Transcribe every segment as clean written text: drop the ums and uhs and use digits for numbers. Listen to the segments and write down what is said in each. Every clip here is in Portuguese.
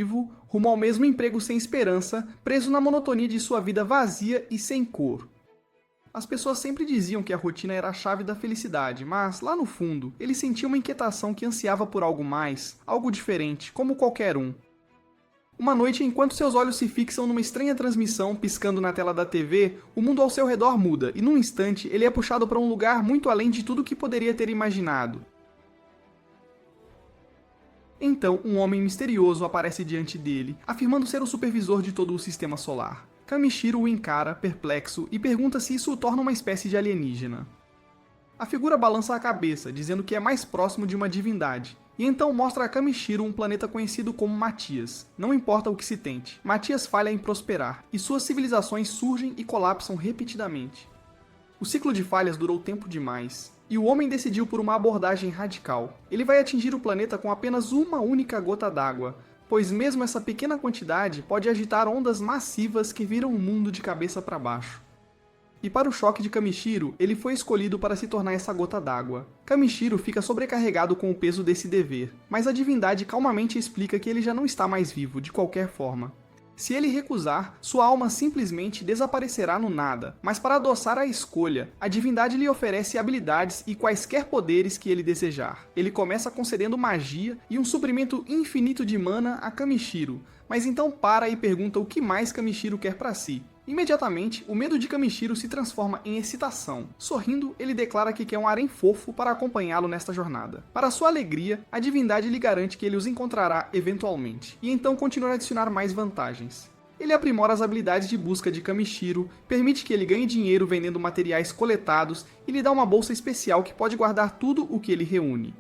rumo ao mesmo emprego sem esperança, preso na monotonia de sua vida vazia e sem cor. As pessoas sempre diziam que a rotina era a chave da felicidade, mas, lá no fundo, ele sentia uma inquietação que ansiava por algo mais, algo diferente, como qualquer um. Uma noite, enquanto seus olhos se fixam numa estranha transmissão piscando na tela da TV, o mundo ao seu redor muda, e num instante ele é puxado para um lugar muito além de tudo que poderia ter imaginado. Então, um homem misterioso aparece diante dele, afirmando ser o supervisor de todo o sistema solar. Kamishiro o encara, perplexo, e pergunta se isso o torna uma espécie de alienígena. A figura balança a cabeça, dizendo que é mais próximo de uma divindade, e então mostra a Kamishiro um planeta conhecido como Matias. Não importa o que se tente, Matias falha em prosperar, e suas civilizações surgem e colapsam repetidamente. O ciclo de falhas durou tempo demais, e o homem decidiu por uma abordagem radical. Ele vai atingir o planeta com apenas uma única gota d'água, pois mesmo essa pequena quantidade pode agitar ondas massivas que viram o mundo de cabeça para baixo. E para o choque de Kamishiro, ele foi escolhido para se tornar essa gota d'água. Kamishiro fica sobrecarregado com o peso desse dever, mas a divindade calmamente explica que ele já não está mais vivo, de qualquer forma. Se ele recusar, sua alma simplesmente desaparecerá no nada, mas para adoçar a escolha, a divindade lhe oferece habilidades e quaisquer poderes que ele desejar. Ele começa concedendo magia e um suprimento infinito de mana a Kamishiro, mas então para e pergunta o que mais Kamishiro quer para si. Imediatamente, o medo de Kamishiro se transforma em excitação. Sorrindo, ele declara que quer um harém fofo para acompanhá-lo nesta jornada. Para sua alegria, a divindade lhe garante que ele os encontrará eventualmente, e então continua a adicionar mais vantagens. Ele aprimora as habilidades de busca de Kamishiro, permite que ele ganhe dinheiro vendendo materiais coletados e lhe dá uma bolsa especial que pode guardar tudo o que ele reúne.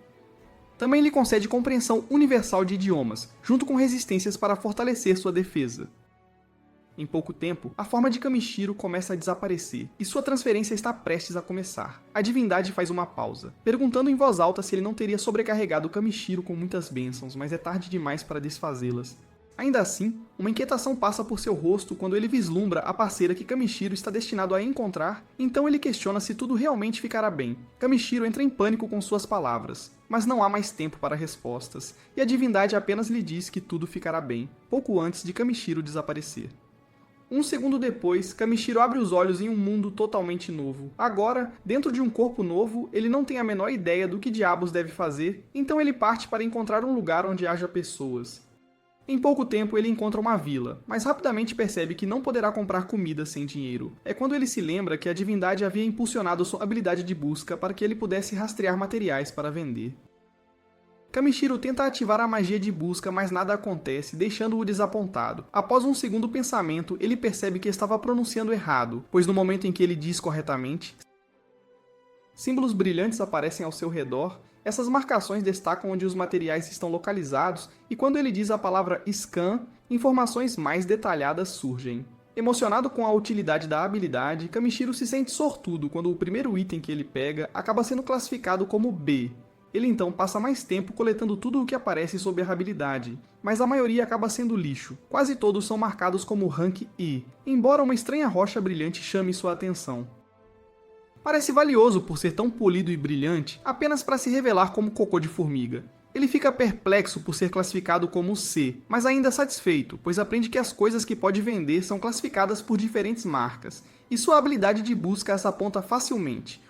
Também lhe concede compreensão universal de idiomas, junto com resistências para fortalecer sua defesa. Em pouco tempo, a forma de Kamishiro começa a desaparecer, e sua transferência está prestes a começar. A divindade faz uma pausa, perguntando em voz alta se ele não teria sobrecarregado Kamishiro com muitas bênçãos, mas é tarde demais para desfazê-las. Ainda assim, uma inquietação passa por seu rosto quando ele vislumbra a parceira que Kamishiro está destinado a encontrar, então ele questiona se tudo realmente ficará bem. Kamishiro entra em pânico com suas palavras, mas não há mais tempo para respostas, e a divindade apenas lhe diz que tudo ficará bem, pouco antes de Kamishiro desaparecer. Um segundo depois, Kamishiro abre os olhos em um mundo totalmente novo. Agora, dentro de um corpo novo, ele não tem a menor ideia do que diabos deve fazer, então ele parte para encontrar um lugar onde haja pessoas. Em pouco tempo ele encontra uma vila, mas rapidamente percebe que não poderá comprar comida sem dinheiro. É quando ele se lembra que a divindade havia impulsionado sua habilidade de busca para que ele pudesse rastrear materiais para vender. Kamishiro tenta ativar a magia de busca, mas nada acontece, deixando-o desapontado. Após um segundo pensamento, ele percebe que estava pronunciando errado, pois no momento em que ele diz corretamente, símbolos brilhantes aparecem ao seu redor, essas marcações destacam onde os materiais estão localizados, e quando ele diz a palavra scan, informações mais detalhadas surgem. Emocionado com a utilidade da habilidade, Kamishiro se sente sortudo quando o primeiro item que ele pega acaba sendo classificado como B. Ele então passa mais tempo coletando tudo o que aparece sob a habilidade, mas a maioria acaba sendo lixo. Quase todos são marcados como Rank E, embora uma estranha rocha brilhante chame sua atenção. Parece valioso por ser tão polido e brilhante, apenas para se revelar como cocô de formiga. Ele fica perplexo por ser classificado como C, mas ainda satisfeito, pois aprende que as coisas que pode vender são classificadas por diferentes marcas, e sua habilidade de busca as aponta facilmente.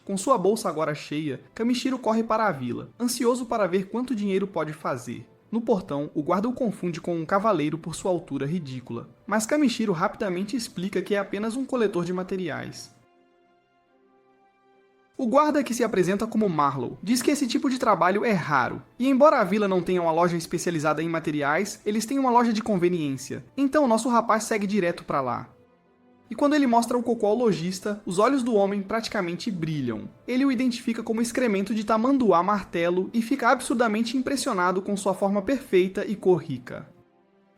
Com sua bolsa agora cheia, Kamishiro corre para a vila, ansioso para ver quanto dinheiro pode fazer. No portão, o guarda o confunde com um cavaleiro por sua altura ridícula, mas Kamishiro rapidamente explica que é apenas um coletor de materiais. O guarda, que se apresenta como Marlow, diz que esse tipo de trabalho é raro, e embora a vila não tenha uma loja especializada em materiais, eles têm uma loja de conveniência, então nosso rapaz segue direto para lá. E quando ele mostra o cocô ao lojista, os olhos do homem praticamente brilham. Ele o identifica como excremento de tamanduá martelo e fica absurdamente impressionado com sua forma perfeita e cor rica.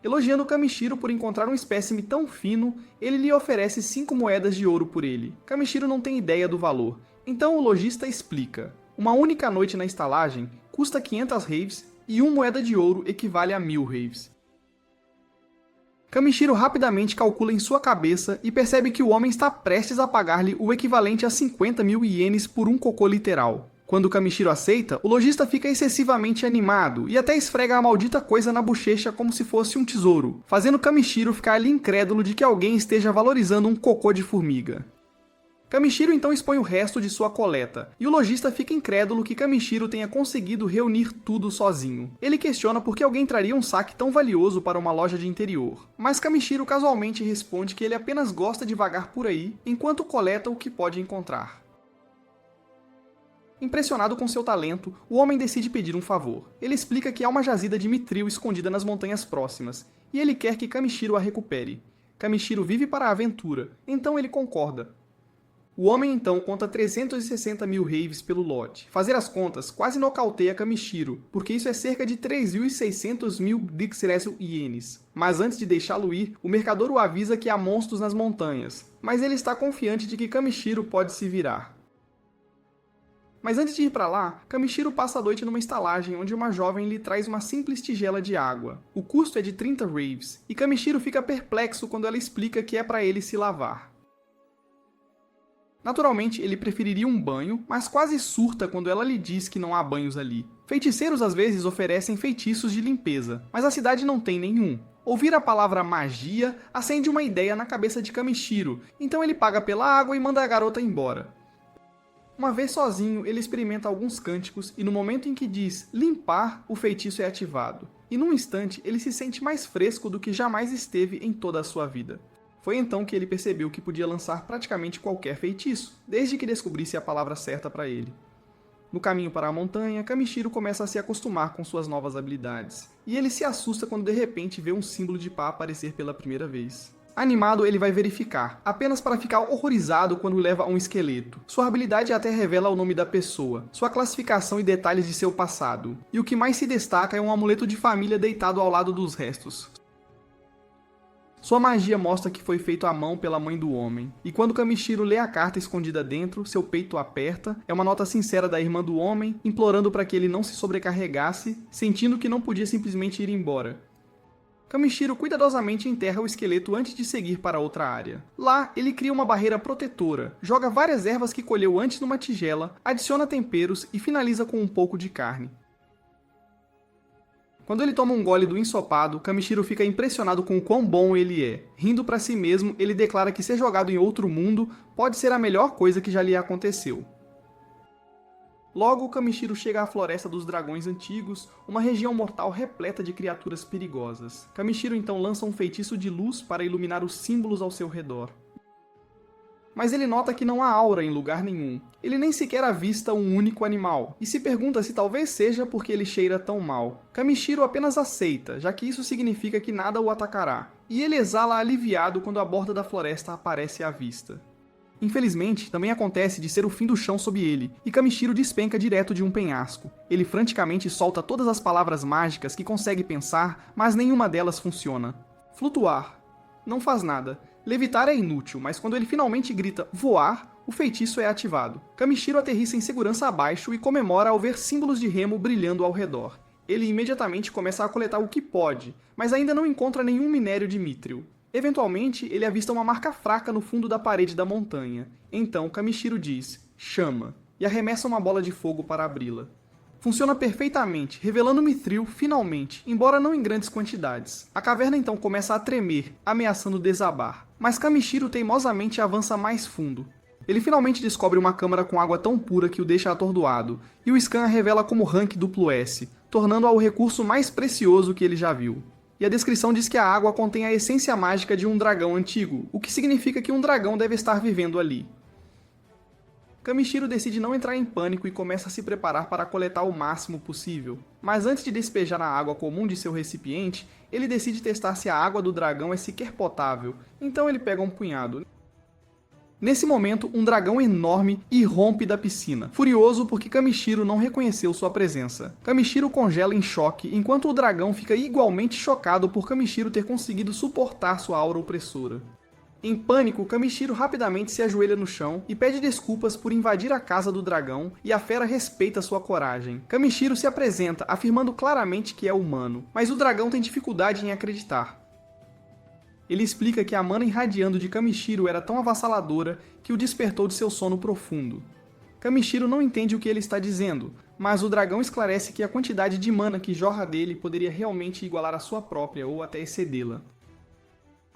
Elogiando Kamishiro por encontrar um espécime tão fino, ele lhe oferece 5 moedas de ouro por ele. Kamishiro não tem ideia do valor, então o lojista explica. Uma única noite na estalagem custa 500 raves e 1 moeda de ouro equivale a 1000 raves. Kamishiro rapidamente calcula em sua cabeça e percebe que o homem está prestes a pagar-lhe o equivalente a 50.000 ienes por um cocô literal. Quando Kamishiro aceita, o lojista fica excessivamente animado e até esfrega a maldita coisa na bochecha como se fosse um tesouro, fazendo Kamishiro ficar ali incrédulo de que alguém esteja valorizando um cocô de formiga. Kamishiro então expõe o resto de sua coleta, e o lojista fica incrédulo que Kamishiro tenha conseguido reunir tudo sozinho. Ele questiona por que alguém traria um saque tão valioso para uma loja de interior, mas Kamishiro casualmente responde que ele apenas gosta de vagar por aí enquanto coleta o que pode encontrar. Impressionado com seu talento, o homem decide pedir um favor. Ele explica que há uma jazida de mitril escondida nas montanhas próximas, e ele quer que Kamishiro a recupere. Kamishiro vive para a aventura, então ele concorda. O homem então conta 360 mil raves pelo lote. Fazer as contas quase nocauteia Kamishiro, porque isso é cerca de 3.600 mil Dixresu ienes. Mas antes de deixá-lo ir, o mercador o avisa que há monstros nas montanhas, mas ele está confiante de que Kamishiro pode se virar. Mas antes de ir para lá, Kamishiro passa a noite numa estalagem onde uma jovem lhe traz uma simples tigela de água. O custo é de 30 raves, e Kamishiro fica perplexo quando ela explica que é para ele se lavar. Naturalmente, ele preferiria um banho, mas quase surta quando ela lhe diz que não há banhos ali. Feiticeiros às vezes oferecem feitiços de limpeza, mas a cidade não tem nenhum. Ouvir a palavra magia acende uma ideia na cabeça de Kamishiro, então ele paga pela água e manda a garota embora. Uma vez sozinho, ele experimenta alguns cânticos e no momento em que diz limpar, o feitiço é ativado. E num instante, ele se sente mais fresco do que jamais esteve em toda a sua vida. Foi então que ele percebeu que podia lançar praticamente qualquer feitiço, desde que descobrisse a palavra certa para ele. No caminho para a montanha, Kamishiro começa a se acostumar com suas novas habilidades, e ele se assusta quando de repente vê um símbolo de pá aparecer pela primeira vez. Animado, ele vai verificar, apenas para ficar horrorizado quando leva um esqueleto. Sua habilidade até revela o nome da pessoa, sua classificação e detalhes de seu passado. E o que mais se destaca é um amuleto de família deitado ao lado dos restos. Sua magia mostra que foi feito à mão pela mãe do homem. E quando Kamishiro lê a carta escondida dentro, seu peito aperta. É uma nota sincera da irmã do homem, implorando para que ele não se sobrecarregasse, sentindo que não podia simplesmente ir embora. Kamishiro cuidadosamente enterra o esqueleto antes de seguir para outra área. Lá, ele cria uma barreira protetora, joga várias ervas que colheu antes numa tigela, adiciona temperos e finaliza com um pouco de carne. Quando ele toma um gole do ensopado, Kamishiro fica impressionado com o quão bom ele é. Rindo para si mesmo, ele declara que ser jogado em outro mundo pode ser a melhor coisa que já lhe aconteceu. Logo, Kamishiro chega à Floresta dos Dragões Antigos, uma região mortal repleta de criaturas perigosas. Kamishiro então lança um feitiço de luz para iluminar os símbolos ao seu redor. Mas ele nota que não há aura em lugar nenhum. Ele nem sequer avista um único animal, e se pergunta se talvez seja porque ele cheira tão mal. Kamishiro apenas aceita, já que isso significa que nada o atacará, e ele exala aliviado quando a borda da floresta aparece à vista. Infelizmente, também acontece de ser o fim do chão sob ele, e Kamishiro despenca direto de um penhasco. Ele franticamente solta todas as palavras mágicas que consegue pensar, mas nenhuma delas funciona. Flutuar. Não faz nada. Levitar é inútil, mas quando ele finalmente grita voar, o feitiço é ativado. Kamishiro aterrissa em segurança abaixo e comemora ao ver símbolos de remo brilhando ao redor. Ele imediatamente começa a coletar o que pode, mas ainda não encontra nenhum minério de mitril. Eventualmente, ele avista uma marca fraca no fundo da parede da montanha. Então, Kamishiro diz, chama, e arremessa uma bola de fogo para abri-la. Funciona perfeitamente, revelando mitril, finalmente, embora não em grandes quantidades. A caverna então começa a tremer, ameaçando desabar. Mas Kamishiro teimosamente avança mais fundo. Ele finalmente descobre uma câmara com água tão pura que o deixa atordoado, e o scan a revela como rank duplo S, tornando-a o recurso mais precioso que ele já viu. E a descrição diz que a água contém a essência mágica de um dragão antigo, o que significa que um dragão deve estar vivendo ali. Kamishiro decide não entrar em pânico e começa a se preparar para coletar o máximo possível. Mas antes de despejar a água comum de seu recipiente, ele decide testar se a água do dragão é sequer potável, então ele pega um punhado. Nesse momento, um dragão enorme irrompe da piscina, furioso porque Kamishiro não reconheceu sua presença. Kamishiro congela em choque, enquanto o dragão fica igualmente chocado por Kamishiro ter conseguido suportar sua aura opressora. Em pânico, Kamishiro rapidamente se ajoelha no chão e pede desculpas por invadir a casa do dragão, e a fera respeita sua coragem. Kamishiro se apresenta, afirmando claramente que é humano, mas o dragão tem dificuldade em acreditar. Ele explica que a mana irradiando de Kamishiro era tão avassaladora que o despertou de seu sono profundo. Kamishiro não entende o que ele está dizendo, mas o dragão esclarece que a quantidade de mana que jorra dele poderia realmente igualar a sua própria ou até excedê-la.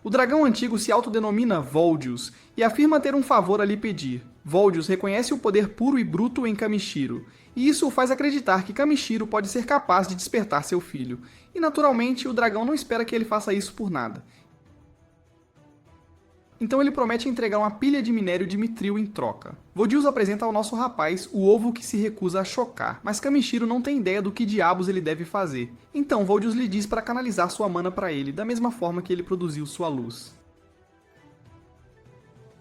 O dragão antigo se autodenomina Voldius e afirma ter um favor a lhe pedir. Voldius reconhece o poder puro e bruto em Kamishiro, e isso o faz acreditar que Kamishiro pode ser capaz de despertar seu filho, e naturalmente o dragão não espera que ele faça isso por nada. Então ele promete entregar uma pilha de minério de mitril em troca. Voldius apresenta ao nosso rapaz o ovo que se recusa a chocar, mas Kamishiro não tem ideia do que diabos ele deve fazer. Então Voldius lhe diz para canalizar sua mana para ele, da mesma forma que ele produziu sua luz.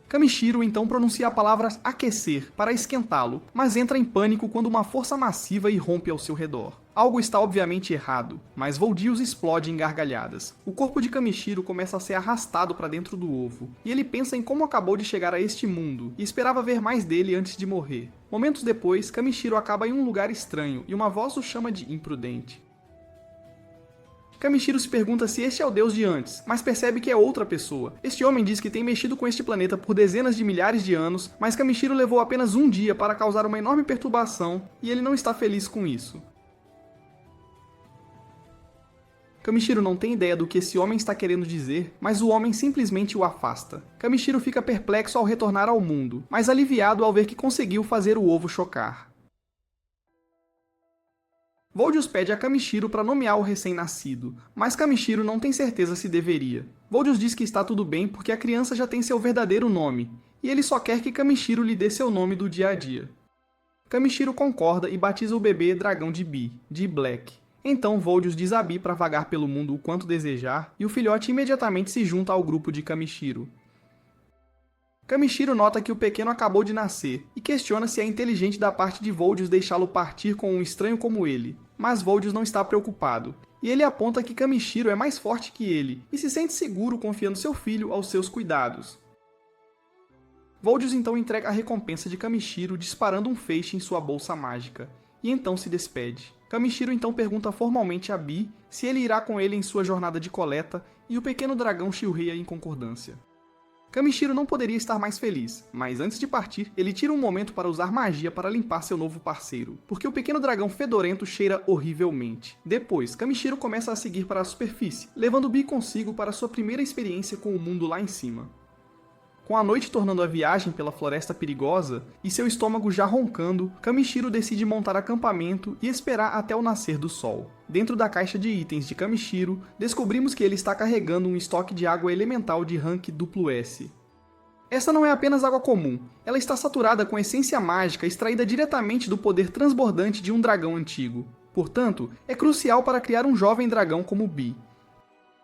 Kamishiro então pronuncia a palavra aquecer para esquentá-lo, mas entra em pânico quando uma força massiva irrompe ao seu redor. Algo está obviamente errado, mas Voldius explode em gargalhadas. O corpo de Kamishiro começa a ser arrastado para dentro do ovo, e ele pensa em como acabou de chegar a este mundo, e esperava ver mais dele antes de morrer. Momentos depois, Kamishiro acaba em um lugar estranho, e uma voz o chama de imprudente. Kamishiro se pergunta se este é o deus de antes, mas percebe que é outra pessoa. Este homem diz que tem mexido com este planeta por dezenas de milhares de anos, mas Kamishiro levou apenas um dia para causar uma enorme perturbação, e ele não está feliz com isso. Kamishiro não tem ideia do que esse homem está querendo dizer, mas o homem simplesmente o afasta. Kamishiro fica perplexo ao retornar ao mundo, mas aliviado ao ver que conseguiu fazer o ovo chocar. Voldius pede a Kamishiro para nomear o recém-nascido, mas Kamishiro não tem certeza se deveria. Voldius diz que está tudo bem porque a criança já tem seu verdadeiro nome, e ele só quer que Kamishiro lhe dê seu nome do dia a dia. Kamishiro concorda e batiza o bebê dragão de Bi, de Black. Então Voldius diz a Bi para vagar pelo mundo o quanto desejar, e o filhote imediatamente se junta ao grupo de Kamishiro. Kamishiro nota que o pequeno acabou de nascer, e questiona se é inteligente da parte de Voldius deixá-lo partir com um estranho como ele. Mas Voldius não está preocupado, e ele aponta que Kamishiro é mais forte que ele, e se sente seguro confiando seu filho aos seus cuidados. Voldius então entrega a recompensa de Kamishiro disparando um feixe em sua bolsa mágica, e então se despede. Kamishiro então pergunta formalmente a Bi se ele irá com ele em sua jornada de coleta, e o pequeno dragão chilreia em concordância. Kamishiro não poderia estar mais feliz, mas antes de partir, ele tira um momento para usar magia para limpar seu novo parceiro, porque o pequeno dragão fedorento cheira horrivelmente. Depois, Kamishiro começa a seguir para a superfície, levando Bi consigo para sua primeira experiência com o mundo lá em cima. Com a noite tornando a viagem pela floresta perigosa, e seu estômago já roncando, Kamishiro decide montar acampamento e esperar até o nascer do sol. Dentro da caixa de itens de Kamishiro, descobrimos que ele está carregando um estoque de água elemental de rank S. Essa não é apenas água comum, ela está saturada com essência mágica extraída diretamente do poder transbordante de um dragão antigo. Portanto, é crucial para criar um jovem dragão como Bi.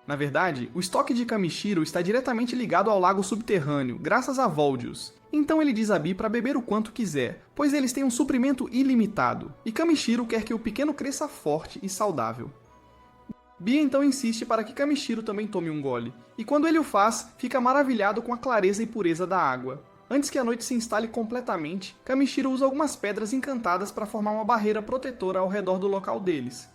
Na verdade, o estoque de Kamishiro está diretamente ligado ao lago subterrâneo, graças a Voldius. Então ele diz a Bi para beber o quanto quiser, pois eles têm um suprimento ilimitado, e Kamishiro quer que o pequeno cresça forte e saudável. Bi então insiste para que Kamishiro também tome um gole, e quando ele o faz, fica maravilhado com a clareza e pureza da água. Antes que a noite se instale completamente, Kamishiro usa algumas pedras encantadas para formar uma barreira protetora ao redor do local deles.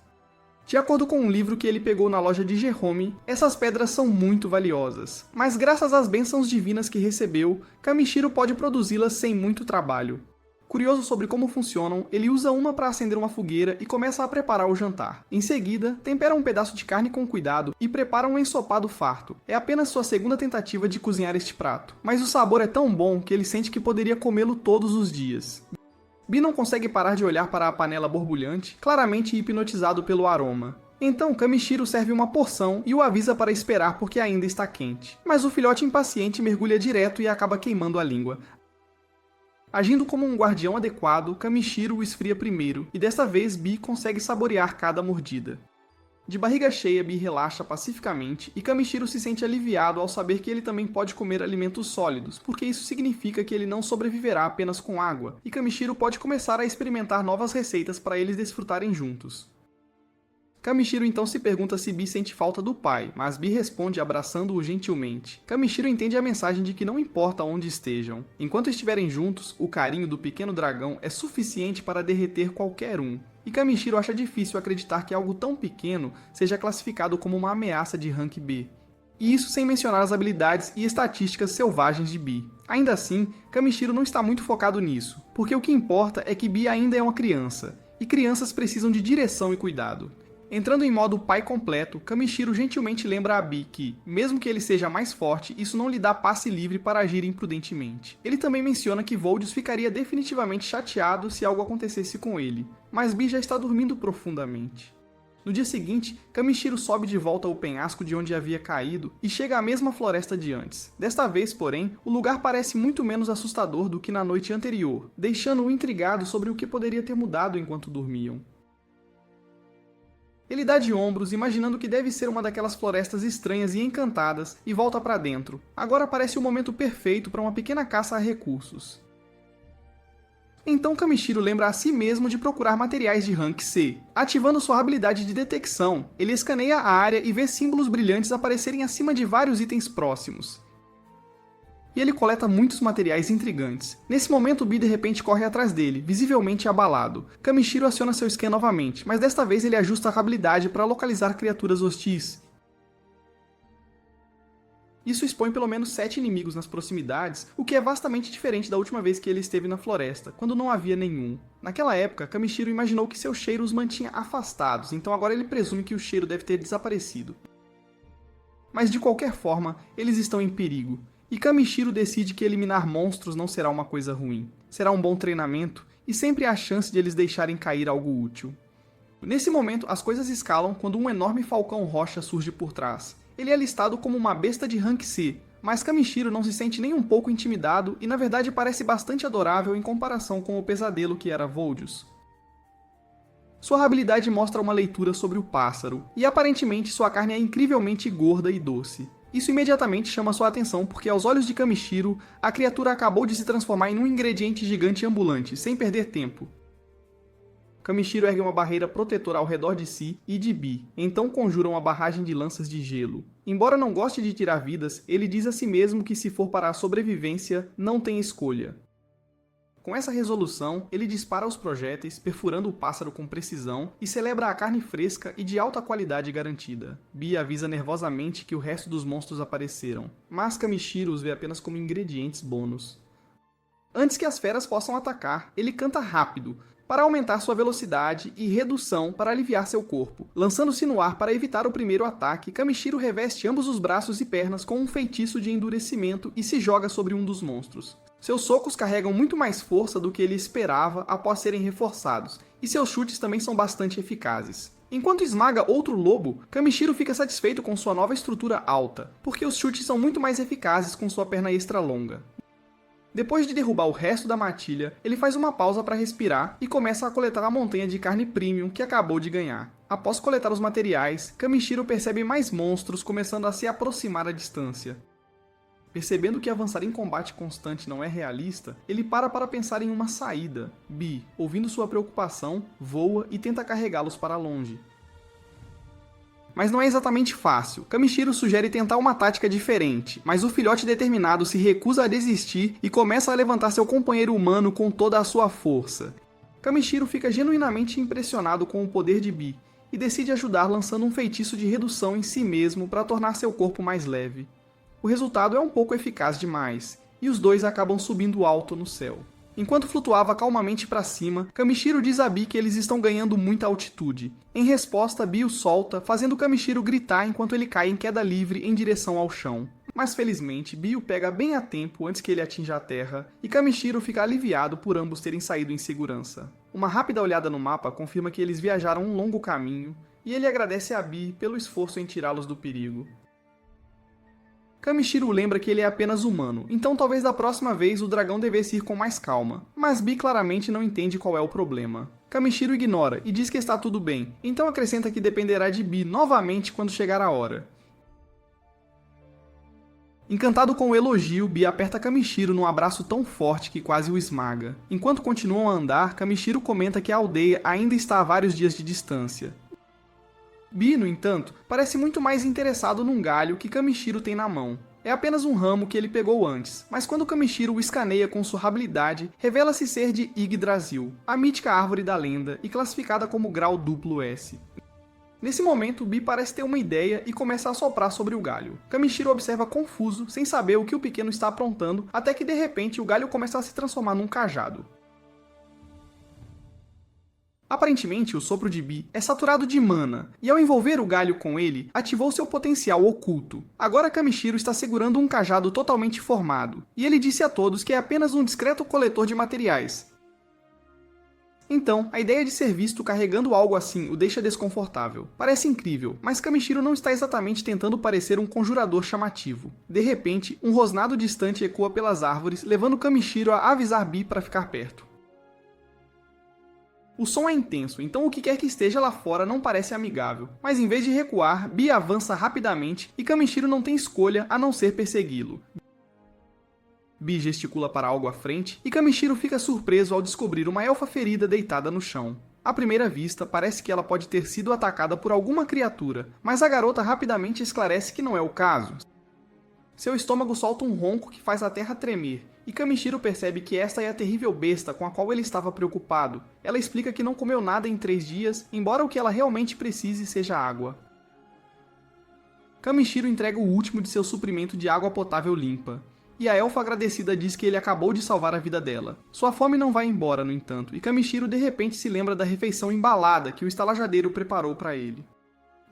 De acordo com um livro que ele pegou na loja de Jerome, essas pedras são muito valiosas, mas graças às bênçãos divinas que recebeu, Kamishiro pode produzi-las sem muito trabalho. Curioso sobre como funcionam, ele usa uma para acender uma fogueira e começa a preparar o jantar. Em seguida, tempera um pedaço de carne com cuidado e prepara um ensopado farto. É apenas sua segunda tentativa de cozinhar este prato, mas o sabor é tão bom que ele sente que poderia comê-lo todos os dias. Bi não consegue parar de olhar para a panela borbulhante, claramente hipnotizado pelo aroma. Então Kamishiro serve uma porção e o avisa para esperar porque ainda está quente. Mas o filhote impaciente mergulha direto e acaba queimando a língua. Agindo como um guardião adequado, Kamishiro o esfria primeiro, e desta vez Bi consegue saborear cada mordida. De barriga cheia, Bi relaxa pacificamente, e Kamishiro se sente aliviado ao saber que ele também pode comer alimentos sólidos, porque isso significa que ele não sobreviverá apenas com água, e Kamishiro pode começar a experimentar novas receitas para eles desfrutarem juntos. Kamishiro então se pergunta se Bi sente falta do pai, mas Bi responde abraçando-o gentilmente. Kamishiro entende a mensagem de que não importa onde estejam. Enquanto estiverem juntos, o carinho do pequeno dragão é suficiente para derreter qualquer um. E Kamishiro acha difícil acreditar que algo tão pequeno seja classificado como uma ameaça de rank B. E isso sem mencionar as habilidades e estatísticas selvagens de Bee. Ainda assim, Kamishiro não está muito focado nisso, porque o que importa é que Bee ainda é uma criança, e crianças precisam de direção e cuidado. Entrando em modo pai completo, Kamishiro gentilmente lembra a Bee que, mesmo que ele seja mais forte, isso não lhe dá passe livre para agir imprudentemente. Ele também menciona que Voldius ficaria definitivamente chateado se algo acontecesse com ele, mas Bee já está dormindo profundamente. No dia seguinte, Kamishiro sobe de volta ao penhasco de onde havia caído e chega à mesma floresta de antes. Desta vez, porém, o lugar parece muito menos assustador do que na noite anterior, deixando-o intrigado sobre o que poderia ter mudado enquanto dormiam. Ele dá de ombros, imaginando que deve ser uma daquelas florestas estranhas e encantadas, e volta para dentro. Agora parece o momento perfeito para uma pequena caça a recursos. Então Kamishiro lembra a si mesmo de procurar materiais de rank C. Ativando sua habilidade de detecção, ele escaneia a área e vê símbolos brilhantes aparecerem acima de vários itens próximos. E ele coleta muitos materiais intrigantes. Nesse momento, Bee de repente corre atrás dele, visivelmente abalado. Kamishiro aciona seu scan novamente, mas desta vez ele ajusta a habilidade para localizar criaturas hostis. Isso expõe pelo menos 7 inimigos nas proximidades, o que é vastamente diferente da última vez que ele esteve na floresta, quando não havia nenhum. Naquela época, Kamishiro imaginou que seu cheiro os mantinha afastados, então agora ele presume que o cheiro deve ter desaparecido. Mas de qualquer forma, eles estão em perigo, e Kamishiro decide que eliminar monstros não será uma coisa ruim. Será um bom treinamento, e sempre há a chance de eles deixarem cair algo útil. Nesse momento, as coisas escalam quando um enorme falcão rocha surge por trás. Ele é listado como uma besta de rank C, mas Kamishiro não se sente nem um pouco intimidado e na verdade parece bastante adorável em comparação com o pesadelo que era Voldius. Sua habilidade mostra uma leitura sobre o pássaro, e aparentemente sua carne é incrivelmente gorda e doce. Isso imediatamente chama sua atenção porque aos olhos de Kamishiro, a criatura acabou de se transformar em um ingrediente gigante ambulante, sem perder tempo. Kamishiro ergue uma barreira protetora ao redor de si e de Bee, então conjura uma barragem de lanças de gelo. Embora não goste de tirar vidas, ele diz a si mesmo que se for para a sobrevivência, não tem escolha. Com essa resolução, ele dispara os projéteis, perfurando o pássaro com precisão, e celebra a carne fresca e de alta qualidade garantida. Bee avisa nervosamente que o resto dos monstros apareceram, mas Kamishiro os vê apenas como ingredientes bônus. Antes que as feras possam atacar, ele canta rápido, para aumentar sua velocidade e redução para aliviar seu corpo. Lançando-se no ar para evitar o primeiro ataque, Kamishiro reveste ambos os braços e pernas com um feitiço de endurecimento e se joga sobre um dos monstros. Seus socos carregam muito mais força do que ele esperava após serem reforçados, e seus chutes também são bastante eficazes. Enquanto esmaga outro lobo, Kamishiro fica satisfeito com sua nova estrutura alta, porque os chutes são muito mais eficazes com sua perna extra longa. Depois de derrubar o resto da matilha, ele faz uma pausa para respirar e começa a coletar a montanha de carne premium que acabou de ganhar. Após coletar os materiais, Kamishiro percebe mais monstros começando a se aproximar à distância. Percebendo que avançar em combate constante não é realista, ele para pensar em uma saída. Bee, ouvindo sua preocupação, voa e tenta carregá-los para longe. Mas não é exatamente fácil. Kamishiro sugere tentar uma tática diferente, mas o filhote determinado se recusa a desistir e começa a levantar seu companheiro humano com toda a sua força. Kamishiro fica genuinamente impressionado com o poder de Bee e decide ajudar lançando um feitiço de redução em si mesmo para tornar seu corpo mais leve. O resultado é um pouco eficaz demais, e os dois acabam subindo alto no céu. Enquanto flutuava calmamente para cima, Kamishiro diz a Bee que eles estão ganhando muita altitude. Em resposta, Bee o solta, fazendo Kamishiro gritar enquanto ele cai em queda livre em direção ao chão. Mas felizmente, Bee o pega bem a tempo antes que ele atinja a terra, e Kamishiro fica aliviado por ambos terem saído em segurança. Uma rápida olhada no mapa confirma que eles viajaram um longo caminho, e ele agradece a Bee pelo esforço em tirá-los do perigo. Kamishiro lembra que ele é apenas humano, então talvez da próxima vez o dragão devesse ir com mais calma, mas Bee claramente não entende qual é o problema. Kamishiro ignora e diz que está tudo bem, então acrescenta que dependerá de Bee novamente quando chegar a hora. Encantado com o elogio, Bee aperta Kamishiro num abraço tão forte que quase o esmaga. Enquanto continuam a andar, Kamishiro comenta que a aldeia ainda está a vários dias de distância. Bee, no entanto, parece muito mais interessado num galho que Kamishiro tem na mão. É apenas um ramo que ele pegou antes, mas quando Kamishiro o escaneia com sua habilidade, revela-se ser de Yggdrasil, a mítica árvore da lenda e classificada como grau duplo S. Nesse momento, Bi parece ter uma ideia e começa a soprar sobre o galho. Kamishiro observa confuso, sem saber o que o pequeno está aprontando, até que de repente o galho começa a se transformar num cajado. Aparentemente, o sopro de Bi é saturado de mana, e ao envolver o galho com ele, ativou seu potencial oculto. Agora Kamishiro está segurando um cajado totalmente formado, e ele disse a todos que é apenas um discreto coletor de materiais. Então, a ideia de ser visto carregando algo assim o deixa desconfortável. Parece incrível, mas Kamishiro não está exatamente tentando parecer um conjurador chamativo. De repente, um rosnado distante ecoa pelas árvores, levando Kamishiro a avisar Bi para ficar perto. O som é intenso, então o que quer que esteja lá fora não parece amigável. Mas em vez de recuar, Bi avança rapidamente e Kamishiro não tem escolha a não ser persegui-lo. Bi gesticula para algo à frente e Kamishiro fica surpreso ao descobrir uma elfa ferida deitada no chão. À primeira vista, parece que ela pode ter sido atacada por alguma criatura, mas a garota rapidamente esclarece que não é o caso. Seu estômago solta um ronco que faz a terra tremer, e Kamishiro percebe que esta é a terrível besta com a qual ele estava preocupado. Ela explica que não comeu nada em 3 dias, embora o que ela realmente precise seja água. Kamishiro entrega o último de seu suprimento de água potável limpa, e a elfa agradecida diz que ele acabou de salvar a vida dela. Sua fome não vai embora, no entanto, e Kamishiro de repente se lembra da refeição embalada que o estalajadeiro preparou para ele.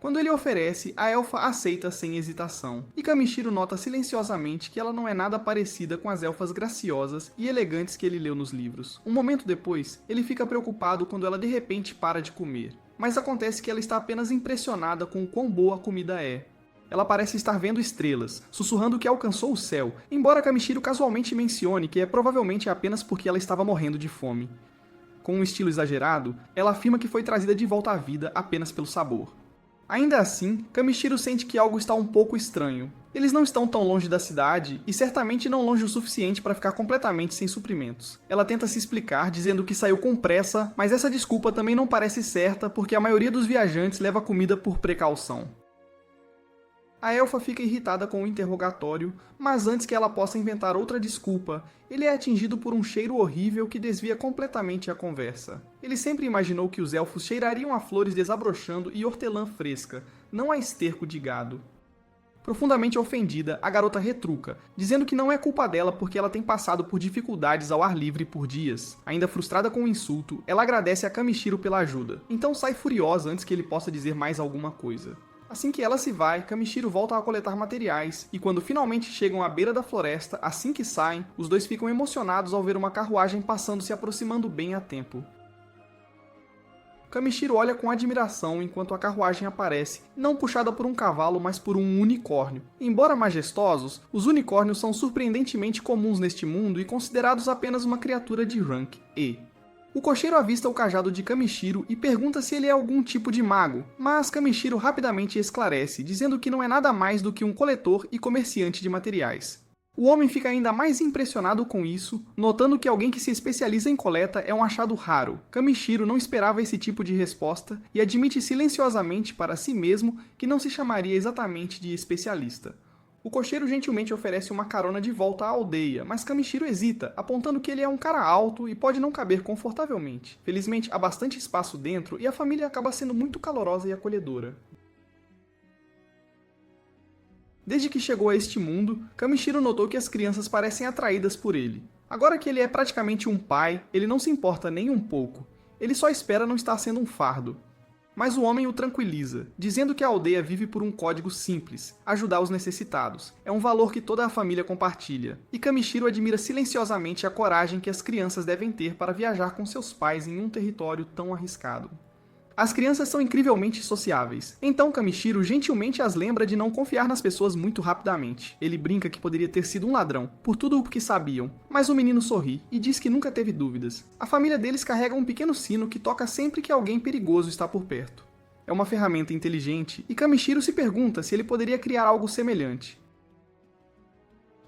Quando ele oferece, a elfa aceita sem hesitação, e Kamishiro nota silenciosamente que ela não é nada parecida com as elfas graciosas e elegantes que ele leu nos livros. Um momento depois, ele fica preocupado quando ela de repente para de comer, mas acontece que ela está apenas impressionada com o quão boa a comida é. Ela parece estar vendo estrelas, sussurrando que alcançou o céu, embora Kamishiro casualmente mencione que é provavelmente apenas porque ela estava morrendo de fome. Com um estilo exagerado, ela afirma que foi trazida de volta à vida apenas pelo sabor. Ainda assim, Kamishiro sente que algo está um pouco estranho. Eles não estão tão longe da cidade, e certamente não longe o suficiente para ficar completamente sem suprimentos. Ela tenta se explicar, dizendo que saiu com pressa, mas essa desculpa também não parece certa porque a maioria dos viajantes leva comida por precaução. A elfa fica irritada com o interrogatório, mas antes que ela possa inventar outra desculpa, ele é atingido por um cheiro horrível que desvia completamente a conversa. Ele sempre imaginou que os elfos cheirariam a flores desabrochando e hortelã fresca, não a esterco de gado. Profundamente ofendida, a garota retruca, dizendo que não é culpa dela porque ela tem passado por dificuldades ao ar livre por dias. Ainda frustrada com o insulto, ela agradece a Kamishiro pela ajuda, então sai furiosa antes que ele possa dizer mais alguma coisa. Assim que ela se vai, Kamishiro volta a coletar materiais, e quando finalmente chegam à beira da floresta, assim que saem, os dois ficam emocionados ao ver uma carruagem passando se aproximando bem a tempo. Kamishiro olha com admiração enquanto a carruagem aparece, não puxada por um cavalo, mas por um unicórnio. Embora majestosos, os unicórnios são surpreendentemente comuns neste mundo e considerados apenas uma criatura de rank E. O cocheiro avista o cajado de Kamishiro e pergunta se ele é algum tipo de mago, mas Kamishiro rapidamente esclarece, dizendo que não é nada mais do que um coletor e comerciante de materiais. O homem fica ainda mais impressionado com isso, notando que alguém que se especializa em coleta é um achado raro. Kamishiro não esperava esse tipo de resposta e admite silenciosamente para si mesmo que não se chamaria exatamente de especialista. O cocheiro gentilmente oferece uma carona de volta à aldeia, mas Kamishiro hesita, apontando que ele é um cara alto e pode não caber confortavelmente. Felizmente, há bastante espaço dentro e a família acaba sendo muito calorosa e acolhedora. Desde que chegou a este mundo, Kamishiro notou que as crianças parecem atraídas por ele. Agora que ele é praticamente um pai, ele não se importa nem um pouco. Ele só espera não estar sendo um fardo. Mas o homem o tranquiliza, dizendo que a aldeia vive por um código simples, ajudar os necessitados. É um valor que toda a família compartilha. E Kamishiro admira silenciosamente a coragem que as crianças devem ter para viajar com seus pais em um território tão arriscado. As crianças são incrivelmente sociáveis, então Kamishiro gentilmente as lembra de não confiar nas pessoas muito rapidamente. Ele brinca que poderia ter sido um ladrão, por tudo o que sabiam, mas o menino sorri e diz que nunca teve dúvidas. A família deles carrega um pequeno sino que toca sempre que alguém perigoso está por perto. É uma ferramenta inteligente e Kamishiro se pergunta se ele poderia criar algo semelhante.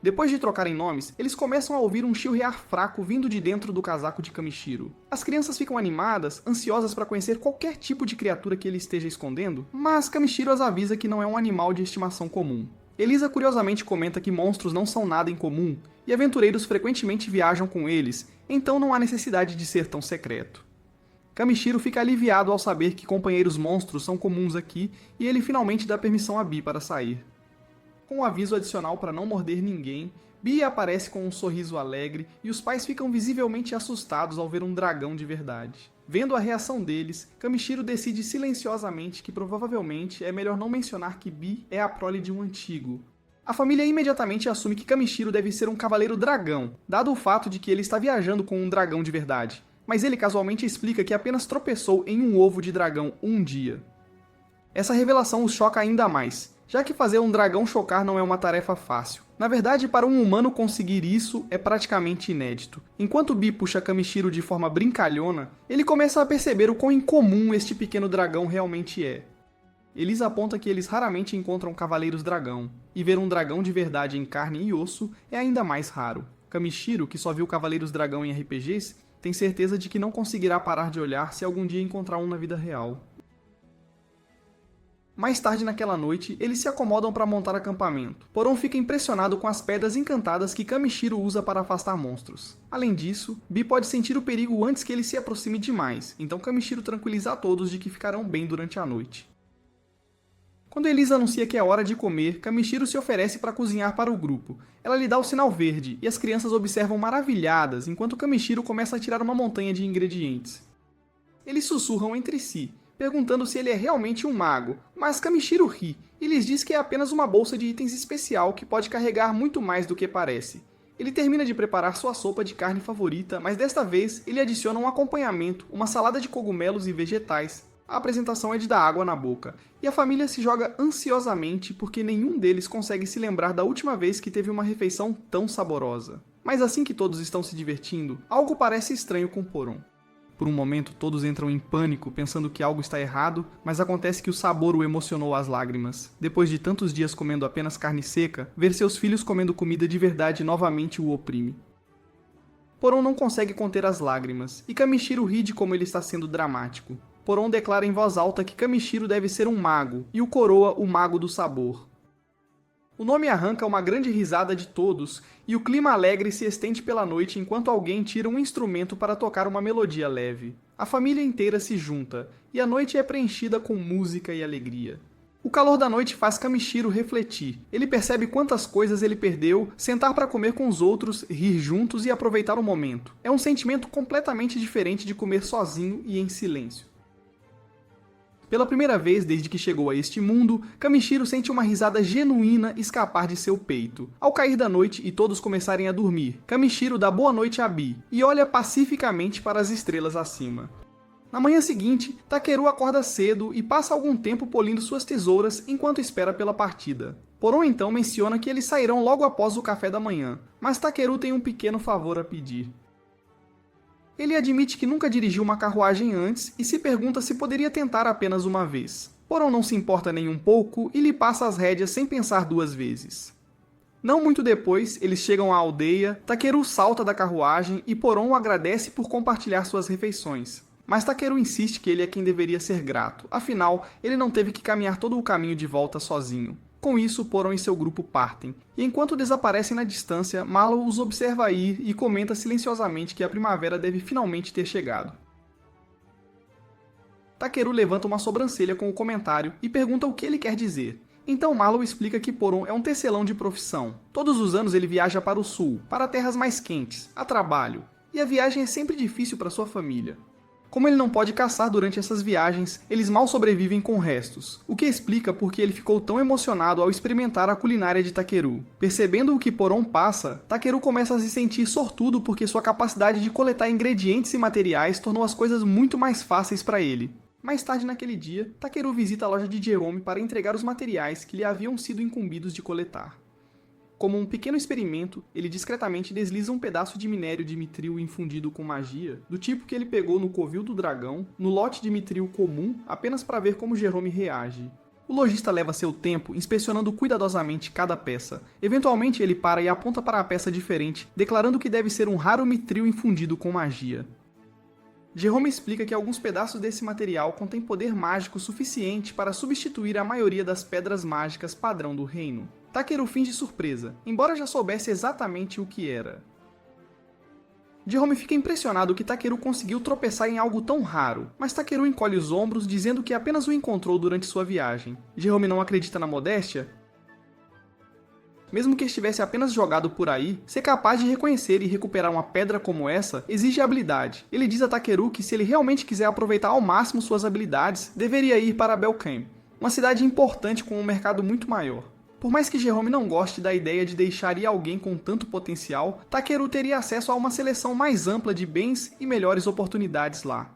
Depois de trocarem nomes, eles começam a ouvir um chilrear fraco vindo de dentro do casaco de Kamishiro. As crianças ficam animadas, ansiosas para conhecer qualquer tipo de criatura que ele esteja escondendo, mas Kamishiro as avisa que não é um animal de estimação comum. Elisa curiosamente comenta que monstros não são nada incomum, e aventureiros frequentemente viajam com eles, então não há necessidade de ser tão secreto. Kamishiro fica aliviado ao saber que companheiros monstros são comuns aqui e ele finalmente dá permissão a Bee para sair. Com um aviso adicional para não morder ninguém, Bee aparece com um sorriso alegre e os pais ficam visivelmente assustados ao ver um dragão de verdade. Vendo a reação deles, Kamishiro decide silenciosamente que provavelmente é melhor não mencionar que Bee é a prole de um antigo. A família imediatamente assume que Kamishiro deve ser um cavaleiro dragão, dado o fato de que ele está viajando com um dragão de verdade, mas ele casualmente explica que apenas tropeçou em um ovo de dragão um dia. Essa revelação os choca ainda mais, já que fazer um dragão chocar não é uma tarefa fácil. Na verdade, para um humano conseguir isso é praticamente inédito. Enquanto Bee puxa Kamishiro de forma brincalhona, ele começa a perceber o quão incomum este pequeno dragão realmente é. Eles apontam que eles raramente encontram cavaleiros dragão, e ver um dragão de verdade em carne e osso é ainda mais raro. Kamishiro, que só viu cavaleiros dragão em RPGs, tem certeza de que não conseguirá parar de olhar se algum dia encontrar um na vida real. Mais tarde naquela noite, eles se acomodam para montar acampamento. Poron fica impressionado com as pedras encantadas que Kamishiro usa para afastar monstros. Além disso, Bee pode sentir o perigo antes que ele se aproxime demais, então Kamishiro tranquiliza a todos de que ficarão bem durante a noite. Quando Elisa anuncia que é hora de comer, Kamishiro se oferece para cozinhar para o grupo. Ela lhe dá o sinal verde, e as crianças observam maravilhadas, enquanto Kamishiro começa a tirar uma montanha de ingredientes. Eles sussurram entre si, perguntando se ele é realmente um mago, mas Kamishiro ri, e lhes diz que é apenas uma bolsa de itens especial que pode carregar muito mais do que parece. Ele termina de preparar sua sopa de carne favorita, mas desta vez ele adiciona um acompanhamento, uma salada de cogumelos e vegetais. A apresentação é de dar água na boca, e a família se joga ansiosamente porque nenhum deles consegue se lembrar da última vez que teve uma refeição tão saborosa. Mas assim que todos estão se divertindo, algo parece estranho com Poron. Por um momento todos entram em pânico pensando que algo está errado, mas acontece que o sabor o emocionou às lágrimas. Depois de tantos dias comendo apenas carne seca, ver seus filhos comendo comida de verdade novamente o oprime. Poron não consegue conter as lágrimas, e Kamishiro ri de como ele está sendo dramático. Poron declara em voz alta que Kamishiro deve ser um mago, e o coroa o Mago do Sabor. O nome arranca uma grande risada de todos, e o clima alegre se estende pela noite enquanto alguém tira um instrumento para tocar uma melodia leve. A família inteira se junta, e a noite é preenchida com música e alegria. O calor da noite faz Kamishiro refletir. Ele percebe quantas coisas ele perdeu, sentar para comer com os outros, rir juntos e aproveitar o momento. É um sentimento completamente diferente de comer sozinho e em silêncio. Pela primeira vez desde que chegou a este mundo, Kamishiro sente uma risada genuína escapar de seu peito. Ao cair da noite e todos começarem a dormir, Kamishiro dá boa noite a Bee e olha pacificamente para as estrelas acima. Na manhã seguinte, Takeru acorda cedo e passa algum tempo polindo suas tesouras enquanto espera pela partida. Poron então menciona que eles sairão logo após o café da manhã, mas Takeru tem um pequeno favor a pedir. Ele admite que nunca dirigiu uma carruagem antes e se pergunta se poderia tentar apenas uma vez. Poron não se importa nem um pouco e lhe passa as rédeas sem pensar duas vezes. Não muito depois, eles chegam à aldeia, Takeru salta da carruagem e Poron o agradece por compartilhar suas refeições. Mas Takeru insiste que ele é quem deveria ser grato, afinal, ele não teve que caminhar todo o caminho de volta sozinho. Com isso, Poron e seu grupo partem, e enquanto desaparecem na distância, Mallow os observa ir e comenta silenciosamente que a primavera deve finalmente ter chegado. Takeru levanta uma sobrancelha com o comentário e pergunta o que ele quer dizer. Então Mallow explica que Poron é um tecelão de profissão. Todos os anos ele viaja para o sul, para terras mais quentes, a trabalho, e a viagem é sempre difícil para sua família. Como ele não pode caçar durante essas viagens, eles mal sobrevivem com restos, o que explica por que ele ficou tão emocionado ao experimentar a culinária de Takeru. Percebendo o que Poron passa, Takeru começa a se sentir sortudo porque sua capacidade de coletar ingredientes e materiais tornou as coisas muito mais fáceis para ele. Mais tarde naquele dia, Takeru visita a loja de Jerome para entregar os materiais que lhe haviam sido incumbidos de coletar. Como um pequeno experimento, ele discretamente desliza um pedaço de minério de mitril infundido com magia, do tipo que ele pegou no covil do dragão, no lote de mitril comum, apenas para ver como Jerome reage. O lojista leva seu tempo inspecionando cuidadosamente cada peça. Eventualmente ele para e aponta para a peça diferente, declarando que deve ser um raro mitril infundido com magia. Jerome explica que alguns pedaços desse material contêm poder mágico suficiente para substituir a maioria das pedras mágicas padrão do reino. Takeru finge surpresa, embora já soubesse exatamente o que era. Jerome fica impressionado que Takeru conseguiu tropeçar em algo tão raro, mas Takeru encolhe os ombros dizendo que apenas o encontrou durante sua viagem. Jerome não acredita na modéstia? Mesmo que estivesse apenas jogado por aí, ser capaz de reconhecer e recuperar uma pedra como essa exige habilidade. Ele diz a Takeru que se ele realmente quiser aproveitar ao máximo suas habilidades, deveria ir para Belcane, uma cidade importante com um mercado muito maior. Por mais que Jerome não goste da ideia de deixar ir alguém com tanto potencial, Takeru teria acesso a uma seleção mais ampla de bens e melhores oportunidades lá.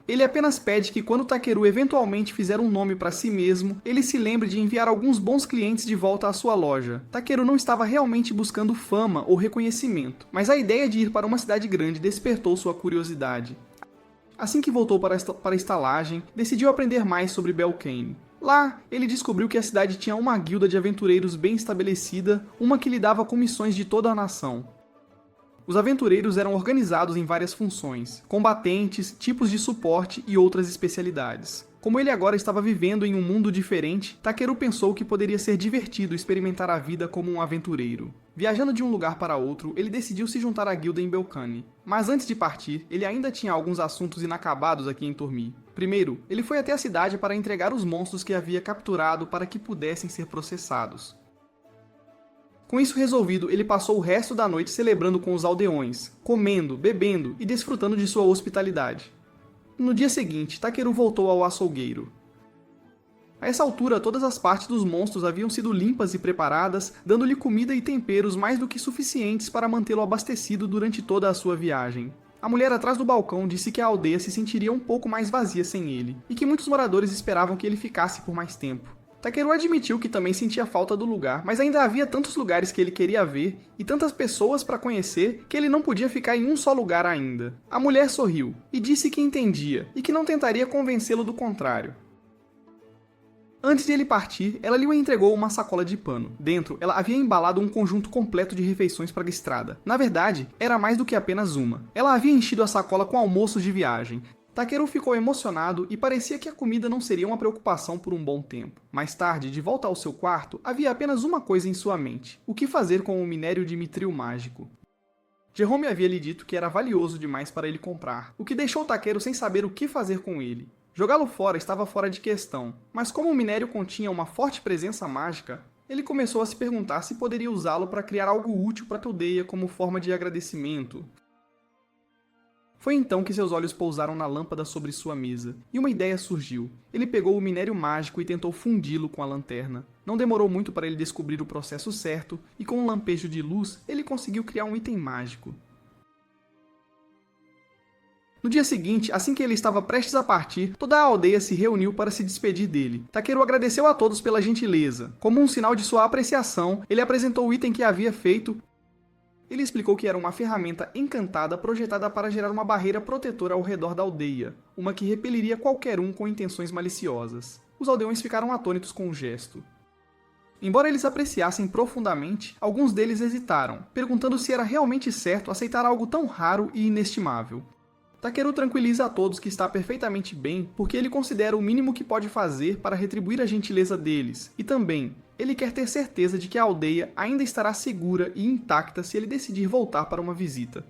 Ele apenas pede que quando Takeru eventualmente fizer um nome para si mesmo, ele se lembre de enviar alguns bons clientes de volta à sua loja. Takeru não estava realmente buscando fama ou reconhecimento, mas a ideia de ir para uma cidade grande despertou sua curiosidade. Assim que voltou para a estalagem, decidiu aprender mais sobre Belcane. Lá, ele descobriu que a cidade tinha uma guilda de aventureiros bem estabelecida, uma que lidava com missões de toda a nação. Os aventureiros eram organizados em várias funções, combatentes, tipos de suporte e outras especialidades. Como ele agora estava vivendo em um mundo diferente, Takeru pensou que poderia ser divertido experimentar a vida como um aventureiro. Viajando de um lugar para outro, ele decidiu se juntar à guilda em Belcane. Mas antes de partir, ele ainda tinha alguns assuntos inacabados aqui em Tormir. Primeiro, ele foi até a cidade para entregar os monstros que havia capturado para que pudessem ser processados. Com isso resolvido, ele passou o resto da noite celebrando com os aldeões, comendo, bebendo e desfrutando de sua hospitalidade. No dia seguinte, Takeru voltou ao açougueiro. A essa altura, todas as partes dos monstros haviam sido limpas e preparadas, dando-lhe comida e temperos mais do que suficientes para mantê-lo abastecido durante toda a sua viagem. A mulher atrás do balcão disse que a aldeia se sentiria um pouco mais vazia sem ele, e que muitos moradores esperavam que ele ficasse por mais tempo. Takeru admitiu que também sentia falta do lugar, mas ainda havia tantos lugares que ele queria ver e tantas pessoas para conhecer que ele não podia ficar em um só lugar ainda. A mulher sorriu e disse que entendia e que não tentaria convencê-lo do contrário. Antes de ele partir, ela lhe entregou uma sacola de pano. Dentro, ela havia embalado um conjunto completo de refeições para a estrada. Na verdade, era mais do que apenas uma. Ela havia enchido a sacola com almoços de viagem. Takeru ficou emocionado e parecia que a comida não seria uma preocupação por um bom tempo. Mais tarde, de volta ao seu quarto, havia apenas uma coisa em sua mente: o que fazer com o minério de mitril mágico. Jerome havia lhe dito que era valioso demais para ele comprar, o que deixou Takeru sem saber o que fazer com ele. Jogá-lo fora estava fora de questão, mas como o minério continha uma forte presença mágica, ele começou a se perguntar se poderia usá-lo para criar algo útil para a aldeia como forma de agradecimento. Foi então que seus olhos pousaram na lâmpada sobre sua mesa, e uma ideia surgiu. Ele pegou o minério mágico e tentou fundi-lo com a lanterna. Não demorou muito para ele descobrir o processo certo, e com um lampejo de luz, ele conseguiu criar um item mágico. No dia seguinte, assim que ele estava prestes a partir, toda a aldeia se reuniu para se despedir dele. Takeru agradeceu a todos pela gentileza. Como um sinal de sua apreciação, ele apresentou o item que havia feito. Ele explicou que era uma ferramenta encantada projetada para gerar uma barreira protetora ao redor da aldeia, uma que repeliria qualquer um com intenções maliciosas. Os aldeões ficaram atônitos com o gesto. Embora eles apreciassem profundamente, alguns deles hesitaram, perguntando se era realmente certo aceitar algo tão raro e inestimável. Takeru tranquiliza a todos que está perfeitamente bem, porque ele considera o mínimo que pode fazer para retribuir a gentileza deles, e também, ele quer ter certeza de que a aldeia ainda estará segura e intacta se ele decidir voltar para uma visita.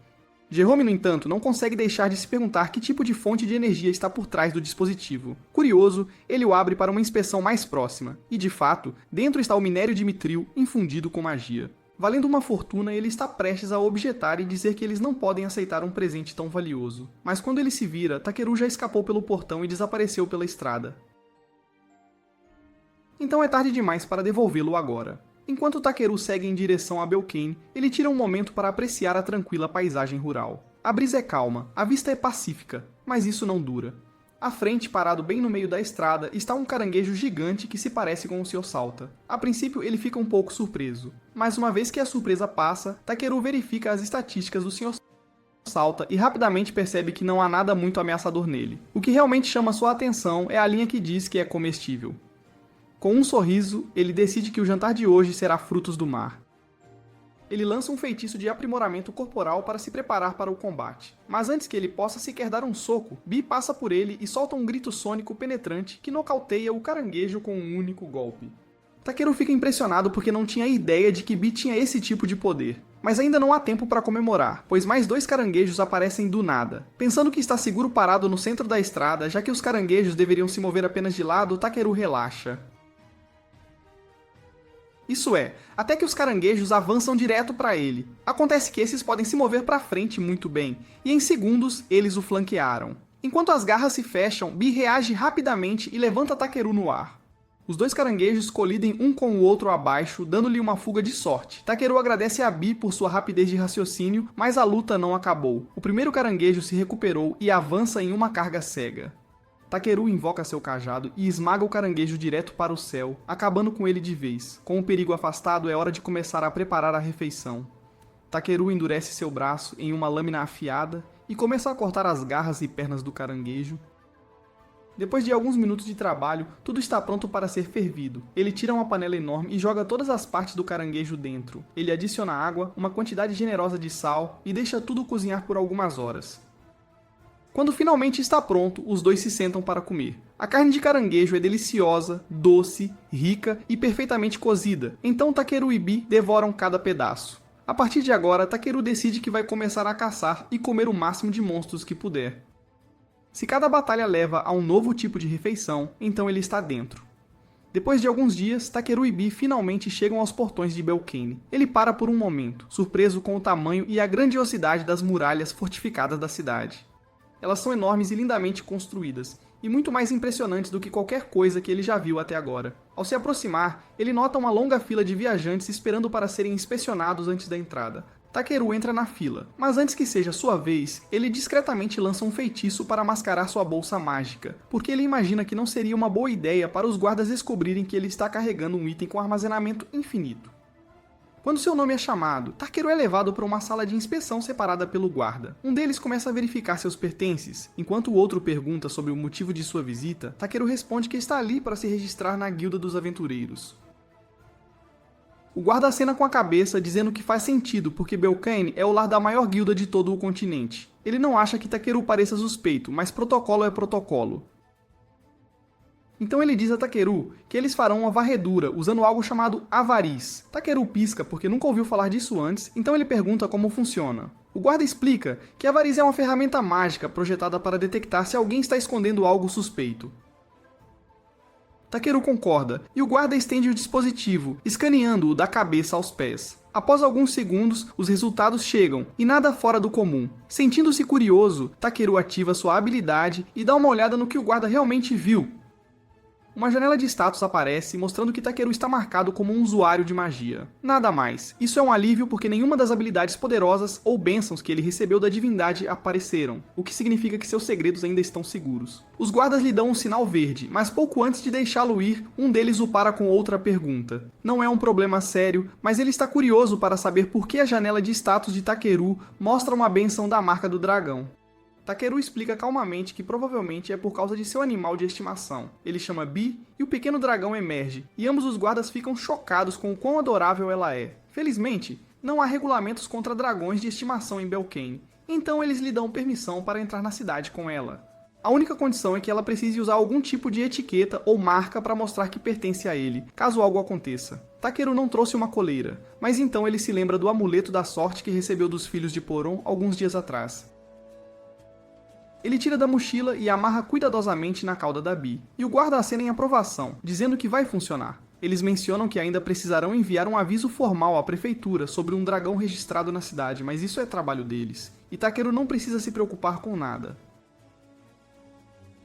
Jerome, no entanto, não consegue deixar de se perguntar que tipo de fonte de energia está por trás do dispositivo. Curioso, ele o abre para uma inspeção mais próxima, e de fato, dentro está o minério de mitril infundido com magia. Valendo uma fortuna, ele está prestes a objetar e dizer que eles não podem aceitar um presente tão valioso. Mas quando ele se vira, Takeru já escapou pelo portão e desapareceu pela estrada. Então é tarde demais para devolvê-lo agora. Enquanto Takeru segue em direção a Belcane, ele tira um momento para apreciar a tranquila paisagem rural. A brisa é calma, a vista é pacífica, mas isso não dura. À frente, parado bem no meio da estrada, está um caranguejo gigante que se parece com o Sr. Salta. A princípio, ele fica um pouco surpreso. Mas uma vez que a surpresa passa, Takeru verifica as estatísticas do Sr. Salta e rapidamente percebe que não há nada muito ameaçador nele. O que realmente chama sua atenção é a linha que diz que é comestível. Com um sorriso, ele decide que o jantar de hoje será frutos do mar. Ele lança um feitiço de aprimoramento corporal para se preparar para o combate. Mas antes que ele possa sequer dar um soco, Bee passa por ele e solta um grito sônico penetrante que nocauteia o caranguejo com um único golpe. Takeru fica impressionado porque não tinha ideia de que Bee tinha esse tipo de poder. Mas ainda não há tempo para comemorar, pois mais 2 caranguejos aparecem do nada. Pensando que está seguro parado no centro da estrada, já que os caranguejos deveriam se mover apenas de lado, Takeru relaxa. Isso é, até que os caranguejos avançam direto para ele. Acontece que esses podem se mover para frente muito bem, e em segundos eles o flanquearam. Enquanto as garras se fecham, Bee reage rapidamente e levanta Takeru no ar. Os 2 caranguejos colidem um com o outro abaixo, dando-lhe uma fuga de sorte. Takeru agradece a Bee por sua rapidez de raciocínio, mas a luta não acabou. O primeiro caranguejo se recuperou e avança em uma carga cega. Takeru invoca seu cajado e esmaga o caranguejo direto para o céu, acabando com ele de vez. Com o perigo afastado, é hora de começar a preparar a refeição. Takeru endurece seu braço em uma lâmina afiada e começa a cortar as garras e pernas do caranguejo. Depois de alguns minutos de trabalho, tudo está pronto para ser fervido. Ele tira uma panela enorme e joga todas as partes do caranguejo dentro. Ele adiciona água, uma quantidade generosa de sal e deixa tudo cozinhar por algumas horas. Quando finalmente está pronto, os 2 se sentam para comer. A carne de caranguejo é deliciosa, doce, rica e perfeitamente cozida, então Takeru e Bee devoram cada pedaço. A partir de agora, Takeru decide que vai começar a caçar e comer o máximo de monstros que puder. Se cada batalha leva a um novo tipo de refeição, então ele está dentro. Depois de alguns dias, Takeru e Bee finalmente chegam aos portões de Belcane. Ele para por um momento, surpreso com o tamanho e a grandiosidade das muralhas fortificadas da cidade. Elas são enormes e lindamente construídas, e muito mais impressionantes do que qualquer coisa que ele já viu até agora. Ao se aproximar, ele nota uma longa fila de viajantes esperando para serem inspecionados antes da entrada. Takeru entra na fila, mas antes que seja sua vez, ele discretamente lança um feitiço para mascarar sua bolsa mágica, porque ele imagina que não seria uma boa ideia para os guardas descobrirem que ele está carregando um item com armazenamento infinito. Quando seu nome é chamado, Takeru é levado para uma sala de inspeção separada pelo guarda. Um deles começa a verificar seus pertences. Enquanto o outro pergunta sobre o motivo de sua visita, Takeru responde que está ali para se registrar na Guilda dos Aventureiros. O guarda acena com a cabeça, dizendo que faz sentido, porque Belcane é o lar da maior guilda de todo o continente. Ele não acha que Takeru pareça suspeito, mas protocolo é protocolo. Então ele diz a Takeru que eles farão uma varredura usando algo chamado avariz. Takeru pisca porque nunca ouviu falar disso antes, então ele pergunta como funciona. O guarda explica que avariz é uma ferramenta mágica projetada para detectar se alguém está escondendo algo suspeito. Takeru concorda, e o guarda estende o dispositivo, escaneando-o da cabeça aos pés. Após alguns segundos, os resultados chegam, e nada fora do comum. Sentindo-se curioso, Takeru ativa sua habilidade e dá uma olhada no que o guarda realmente viu. Uma janela de status aparece, mostrando que Takeru está marcado como um usuário de magia. Nada mais. Isso é um alívio porque nenhuma das habilidades poderosas ou bênçãos que ele recebeu da divindade apareceram, o que significa que seus segredos ainda estão seguros. Os guardas lhe dão um sinal verde, mas pouco antes de deixá-lo ir, um deles o para com outra pergunta. Não é um problema sério, mas ele está curioso para saber por que a janela de status de Takeru mostra uma bênção da marca do dragão. Takeru explica calmamente que provavelmente é por causa de seu animal de estimação. Ele chama Bee e o pequeno dragão emerge, e ambos os guardas ficam chocados com o quão adorável ela é. Felizmente, não há regulamentos contra dragões de estimação em Belcane, então eles lhe dão permissão para entrar na cidade com ela. A única condição é que ela precise usar algum tipo de etiqueta ou marca para mostrar que pertence a ele, caso algo aconteça. Takeru não trouxe uma coleira, mas então ele se lembra do amuleto da sorte que recebeu dos filhos de Poron alguns dias atrás. Ele tira da mochila e amarra cuidadosamente na cauda da Bee, e o guarda acena em aprovação, dizendo que vai funcionar. Eles mencionam que ainda precisarão enviar um aviso formal à prefeitura sobre um dragão registrado na cidade, mas isso é trabalho deles, e Takeru não precisa se preocupar com nada.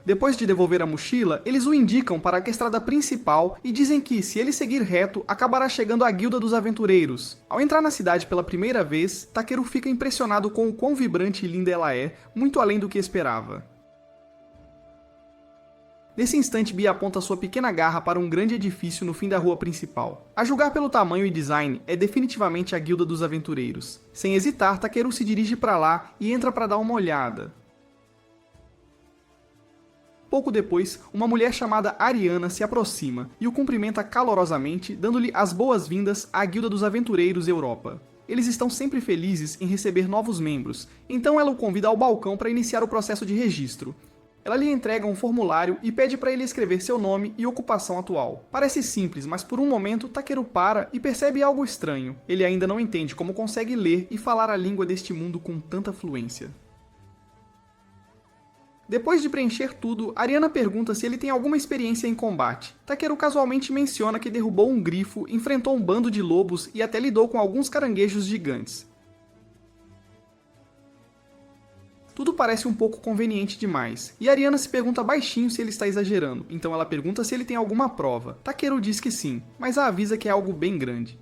Depois de devolver a mochila, eles o indicam para a estrada principal e dizem que, se ele seguir reto, acabará chegando à Guilda dos Aventureiros. Ao entrar na cidade pela primeira vez, Takeru fica impressionado com o quão vibrante e linda ela é, muito além do que esperava. Nesse instante, Bee aponta sua pequena garra para um grande edifício no fim da rua principal. A julgar pelo tamanho e design, é definitivamente a Guilda dos Aventureiros. Sem hesitar, Takeru se dirige para lá e entra para dar uma olhada. Pouco depois, uma mulher chamada Ariana se aproxima e o cumprimenta calorosamente, dando-lhe as boas-vindas à Guilda dos Aventureiros Europa. Eles estão sempre felizes em receber novos membros, então ela o convida ao balcão para iniciar o processo de registro. Ela lhe entrega um formulário e pede para ele escrever seu nome e ocupação atual. Parece simples, mas por um momento Takeru para e percebe algo estranho. Ele ainda não entende como consegue ler e falar a língua deste mundo com tanta fluência. Depois de preencher tudo, Ariana pergunta se ele tem alguma experiência em combate. Takeru casualmente menciona que derrubou um grifo, enfrentou um bando de lobos e até lidou com alguns caranguejos gigantes. Tudo parece um pouco conveniente demais, e Ariana se pergunta baixinho se ele está exagerando, então ela pergunta se ele tem alguma prova. Takeru diz que sim, mas a avisa que é algo bem grande.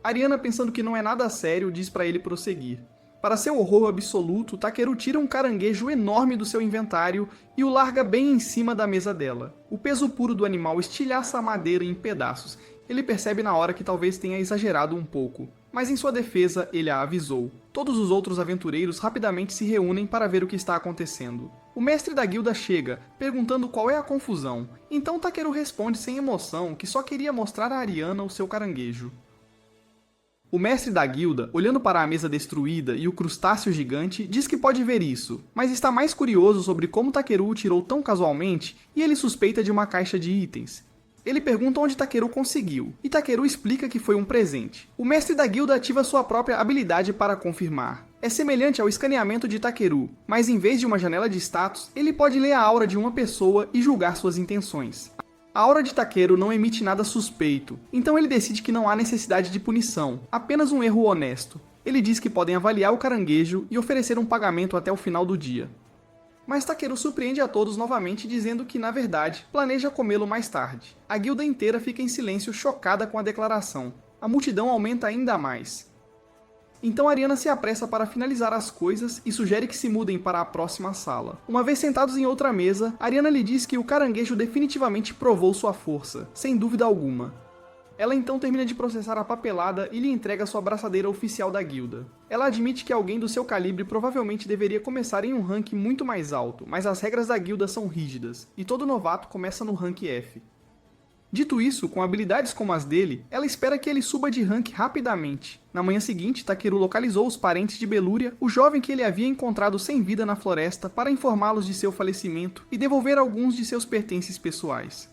Ariana, pensando que não é nada sério, diz para ele prosseguir. Para seu horror absoluto, Takeru tira um caranguejo enorme do seu inventário e o larga bem em cima da mesa dela. O peso puro do animal estilhaça a madeira em pedaços. Ele percebe na hora que talvez tenha exagerado um pouco, mas em sua defesa ele a avisou. Todos os outros aventureiros rapidamente se reúnem para ver o que está acontecendo. O mestre da guilda chega, perguntando qual é a confusão. Então Takeru responde sem emoção que só queria mostrar a Ariana o seu caranguejo. O mestre da guilda, olhando para a mesa destruída e o crustáceo gigante, diz que pode ver isso, mas está mais curioso sobre como Takeru o tirou tão casualmente e ele suspeita de uma caixa de itens. Ele pergunta onde Takeru conseguiu, e Takeru explica que foi um presente. O mestre da guilda ativa sua própria habilidade para confirmar. É semelhante ao escaneamento de Takeru, mas em vez de uma janela de status, ele pode ler a aura de uma pessoa e julgar suas intenções. A aura de Takeru não emite nada suspeito, então ele decide que não há necessidade de punição, apenas um erro honesto. Ele diz que podem avaliar o caranguejo e oferecer um pagamento até o final do dia. Mas Takeru surpreende a todos novamente dizendo que, na verdade, planeja comê-lo mais tarde. A guilda inteira fica em silêncio, chocada com a declaração. A multidão aumenta ainda mais. Então Ariana se apressa para finalizar as coisas e sugere que se mudem para a próxima sala. Uma vez sentados em outra mesa, Ariana lhe diz que o caranguejo definitivamente provou sua força, sem dúvida alguma. Ela então termina de processar a papelada e lhe entrega sua braçadeira oficial da guilda. Ela admite que alguém do seu calibre provavelmente deveria começar em um rank muito mais alto, mas as regras da guilda são rígidas, e todo novato começa no rank F. Dito isso, com habilidades como as dele, ela espera que ele suba de rank rapidamente. Na manhã seguinte, Takeru localizou os parentes de Belúria, o jovem que ele havia encontrado sem vida na floresta, para informá-los de seu falecimento e devolver alguns de seus pertences pessoais.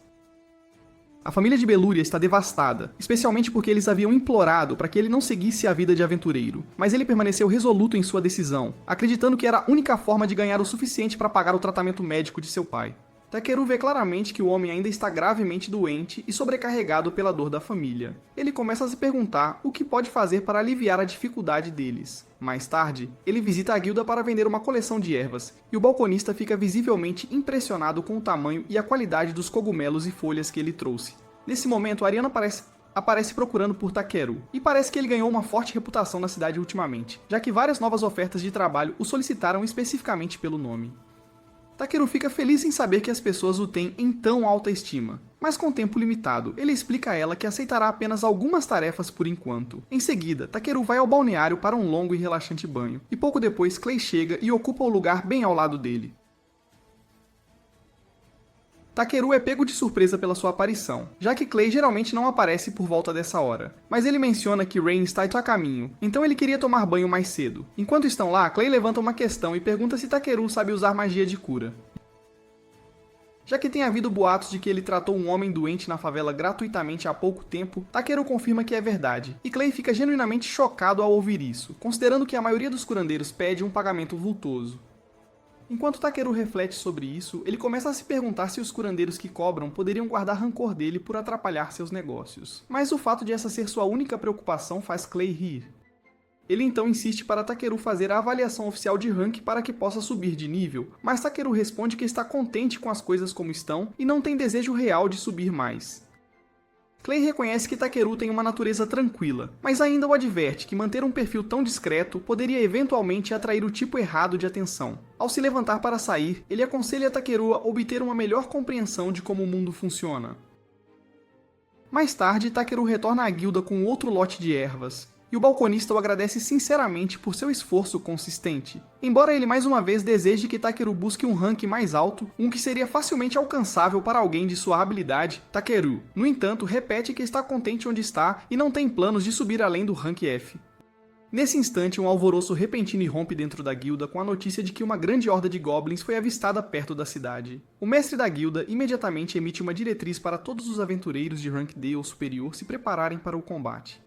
A família de Belúria está devastada, especialmente porque eles haviam implorado para que ele não seguisse a vida de aventureiro, mas ele permaneceu resoluto em sua decisão, acreditando que era a única forma de ganhar o suficiente para pagar o tratamento médico de seu pai. Takeru vê claramente que o homem ainda está gravemente doente e sobrecarregado pela dor da família. Ele começa a se perguntar o que pode fazer para aliviar a dificuldade deles. Mais tarde, ele visita a guilda para vender uma coleção de ervas, e o balconista fica visivelmente impressionado com o tamanho e a qualidade dos cogumelos e folhas que ele trouxe. Nesse momento, Ariana aparece procurando por Takeru, e parece que ele ganhou uma forte reputação na cidade ultimamente, já que várias novas ofertas de trabalho o solicitaram especificamente pelo nome. Takeru fica feliz em saber que as pessoas o têm em tão alta estima, mas com tempo limitado, ele explica a ela que aceitará apenas algumas tarefas por enquanto. Em seguida, Takeru vai ao balneário para um longo e relaxante banho, e pouco depois Clay chega e ocupa o lugar bem ao lado dele. Takeru é pego de surpresa pela sua aparição, já que Clay geralmente não aparece por volta dessa hora. Mas ele menciona que Rain está a caminho, então ele queria tomar banho mais cedo. Enquanto estão lá, Clay levanta uma questão e pergunta se Takeru sabe usar magia de cura. Já que tem havido boatos de que ele tratou um homem doente na favela gratuitamente há pouco tempo, Takeru confirma que é verdade, e Clay fica genuinamente chocado ao ouvir isso, considerando que a maioria dos curandeiros pede um pagamento vultoso. Enquanto Takeru reflete sobre isso, ele começa a se perguntar se os curandeiros que cobram poderiam guardar rancor dele por atrapalhar seus negócios. Mas o fato de essa ser sua única preocupação faz Clay rir. Ele então insiste para Takeru fazer a avaliação oficial de rank para que possa subir de nível, mas Takeru responde que está contente com as coisas como estão e não tem desejo real de subir mais. Clay reconhece que Takeru tem uma natureza tranquila, mas ainda o adverte que manter um perfil tão discreto poderia eventualmente atrair o tipo errado de atenção. Ao se levantar para sair, ele aconselha Takeru a obter uma melhor compreensão de como o mundo funciona. Mais tarde, Takeru retorna à guilda com outro lote de ervas, e o balconista o agradece sinceramente por seu esforço consistente. Embora ele mais uma vez deseje que Takeru busque um rank mais alto, um que seria facilmente alcançável para alguém de sua habilidade, Takeru, no entanto, repete que está contente onde está e não tem planos de subir além do rank F. Nesse instante, um alvoroço repentino irrompe dentro da guilda com a notícia de que uma grande horda de goblins foi avistada perto da cidade. O mestre da guilda imediatamente emite uma diretriz para todos os aventureiros de rank D ou superior se prepararem para o combate.